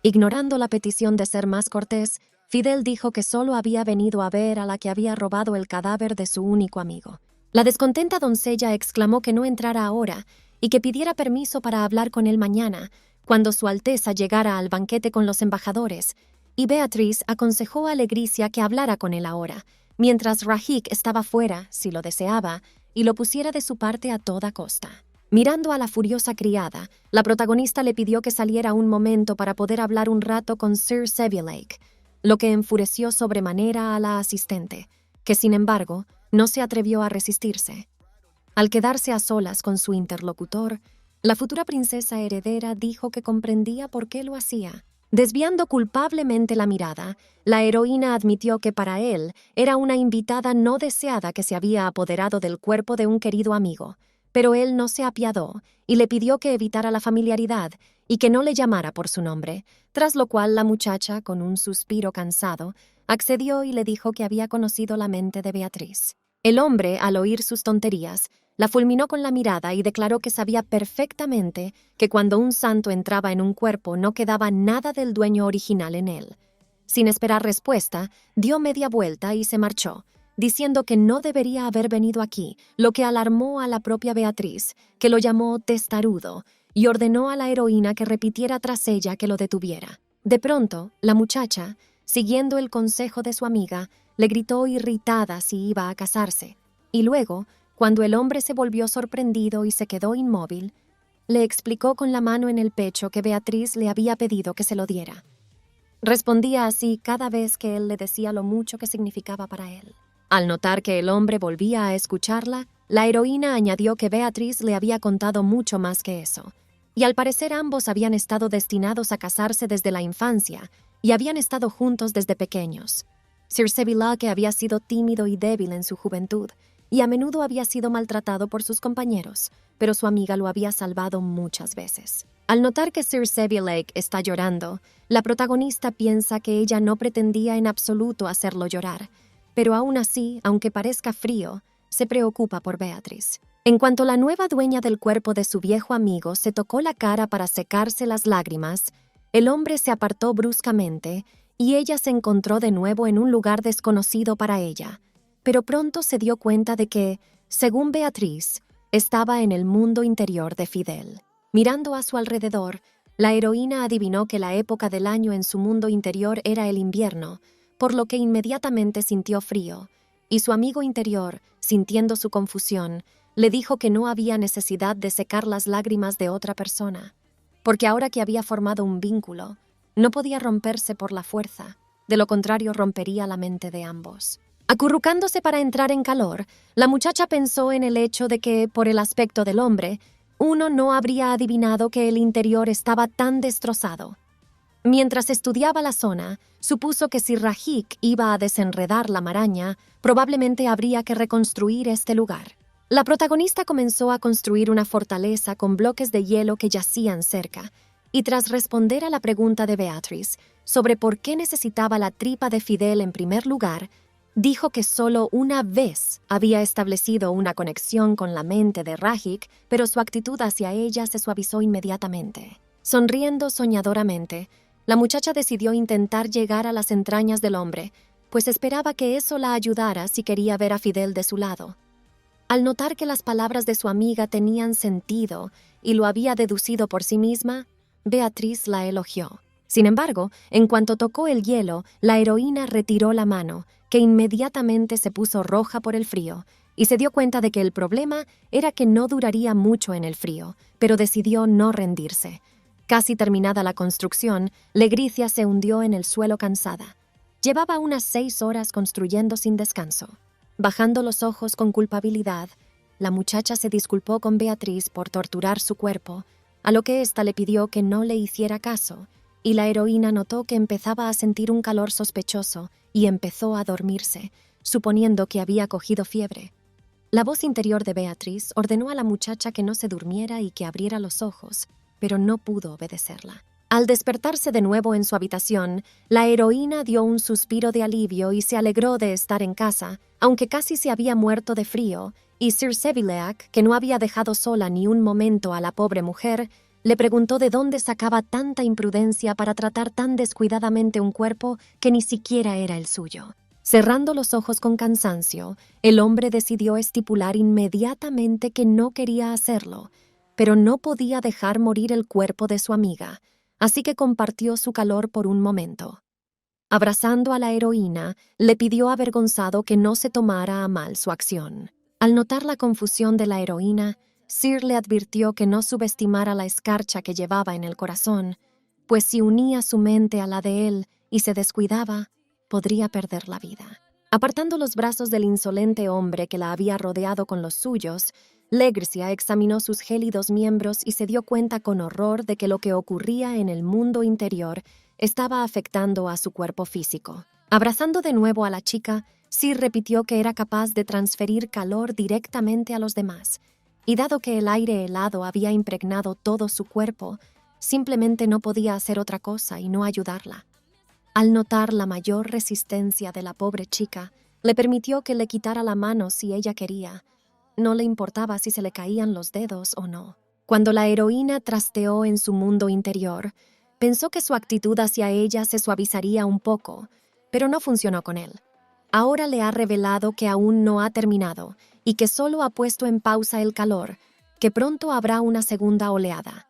Ignorando la petición de ser más cortés, Fidel dijo que solo había venido a ver a la que había robado el cadáver de su único amigo. La descontenta doncella exclamó que no entrara ahora y que pidiera permiso para hablar con él mañana, cuando Su Alteza llegara al banquete con los embajadores, y Beatriz aconsejó a Legricia que hablara con él ahora, mientras Rajik estaba fuera, si lo deseaba, y lo pusiera de su parte a toda costa. Mirando a la furiosa criada, la protagonista le pidió que saliera un momento para poder hablar un rato con Sir Sevillac, lo que enfureció sobremanera a la asistente, que sin embargo no se atrevió a resistirse. Al quedarse a solas con su interlocutor, la futura princesa heredera dijo que comprendía por qué lo hacía. Desviando culpablemente la mirada, la heroína admitió que para él era una invitada no deseada que se había apoderado del cuerpo de un querido amigo, pero él no se apiadó y le pidió que evitara la familiaridad y que no le llamara por su nombre, tras lo cual la muchacha, con un suspiro cansado, accedió y le dijo que había conocido la mente de Beatriz. El hombre, al oír sus tonterías, la fulminó con la mirada y declaró que sabía perfectamente que cuando un santo entraba en un cuerpo no quedaba nada del dueño original en él. Sin esperar respuesta, dio media vuelta y se marchó, diciendo que no debería haber venido aquí, lo que alarmó a la propia Beatriz, que lo llamó testarudo, y ordenó a la heroína que repitiera tras ella que lo detuviera. De pronto, la muchacha, siguiendo el consejo de su amiga, le gritó irritada si iba a casarse, y luego, cuando el hombre se volvió sorprendido y se quedó inmóvil, le explicó con la mano en el pecho que Beatriz le había pedido que se lo diera. Respondía así cada vez que él le decía lo mucho que significaba para él. Al notar que el hombre volvía a escucharla, la heroína añadió que Beatriz le había contado mucho más que eso, y al parecer ambos habían estado destinados a casarse desde la infancia y habían estado juntos desde pequeños. Sir Sevillac había sido tímido y débil en su juventud, y a menudo había sido maltratado por sus compañeros, pero su amiga lo había salvado muchas veces. Al notar que Sir Sevillac está llorando, la protagonista piensa que ella no pretendía en absoluto hacerlo llorar, pero aún así, aunque parezca frío, se preocupa por Beatriz. En cuanto la nueva dueña del cuerpo de su viejo amigo se tocó la cara para secarse las lágrimas, el hombre se apartó bruscamente y ella se encontró de nuevo en un lugar desconocido para ella. Pero pronto se dio cuenta de que, según Beatriz, estaba en el mundo interior de Fidel. Mirando a su alrededor, la heroína adivinó que la época del año en su mundo interior era el invierno, por lo que inmediatamente sintió frío, y su amigo interior, sintiendo su confusión, le dijo que no había necesidad de secar las lágrimas de otra persona, porque ahora que había formado un vínculo, no podía romperse por la fuerza, de lo contrario rompería la mente de ambos. Acurrucándose para entrar en calor, la muchacha pensó en el hecho de que, por el aspecto del hombre, uno no habría adivinado que el interior estaba tan destrozado. Mientras estudiaba la zona, supuso que si Rajik iba a desenredar la maraña, probablemente habría que reconstruir este lugar. La protagonista comenzó a construir una fortaleza con bloques de hielo que yacían cerca, y tras responder a la pregunta de Beatrice sobre por qué necesitaba la tripa de Fidel en primer lugar, dijo que solo una vez había establecido una conexión con la mente de Rajik, pero su actitud hacia ella se suavizó inmediatamente. Sonriendo soñadoramente, la muchacha decidió intentar llegar a las entrañas del hombre, pues esperaba que eso la ayudara si quería ver a Fidel de su lado. Al notar que las palabras de su amiga tenían sentido y lo había deducido por sí misma, Beatrice la elogió. Sin embargo, en cuanto tocó el hielo, la heroína retiró la mano, que inmediatamente se puso roja por el frío, y se dio cuenta de que el problema era que no duraría mucho en el frío, pero decidió no rendirse. Casi terminada la construcción, Legricia se hundió en el suelo cansada. Llevaba unas 6 horas construyendo sin descanso. Bajando los ojos con culpabilidad, la muchacha se disculpó con Beatrice por torturar su cuerpo, a lo que ésta le pidió que no le hiciera caso, y la heroína notó que empezaba a sentir un calor sospechoso y empezó a dormirse, suponiendo que había cogido fiebre. La voz interior de Beatrice ordenó a la muchacha que no se durmiera y que abriera los ojos, pero no pudo obedecerla. Al despertarse de nuevo en su habitación, la heroína dio un suspiro de alivio y se alegró de estar en casa, aunque casi se había muerto de frío, y Sir Sevillac, que no había dejado sola ni un momento a la pobre mujer, le preguntó de dónde sacaba tanta imprudencia para tratar tan descuidadamente un cuerpo que ni siquiera era el suyo. Cerrando los ojos con cansancio, el hombre decidió estipular inmediatamente que no quería hacerlo, pero no podía dejar morir el cuerpo de su amiga, así que compartió su calor por un momento. Abrazando a la heroína, le pidió avergonzado que no se tomara a mal su acción. Al notar la confusión de la heroína, Sir le advirtió que no subestimara la escarcha que llevaba en el corazón, pues si unía su mente a la de él y se descuidaba, podría perder la vida. Apartando los brazos del insolente hombre que la había rodeado con los suyos, Legricia examinó sus gélidos miembros y se dio cuenta con horror de que lo que ocurría en el mundo interior estaba afectando a su cuerpo físico. Abrazando de nuevo a la chica, Sir repitió que era capaz de transferir calor directamente a los demás, y dado que el aire helado había impregnado todo su cuerpo, simplemente no podía hacer otra cosa y no ayudarla. Al notar la mayor resistencia de la pobre chica, le permitió que le quitara la mano si ella quería. No le importaba si se le caían los dedos o no. Cuando la heroína trasteó en su mundo interior, pensó que su actitud hacia ella se suavizaría un poco, pero no funcionó con él. Ahora le ha revelado que aún no ha terminado y que solo ha puesto en pausa el calor, que pronto habrá una segunda oleada.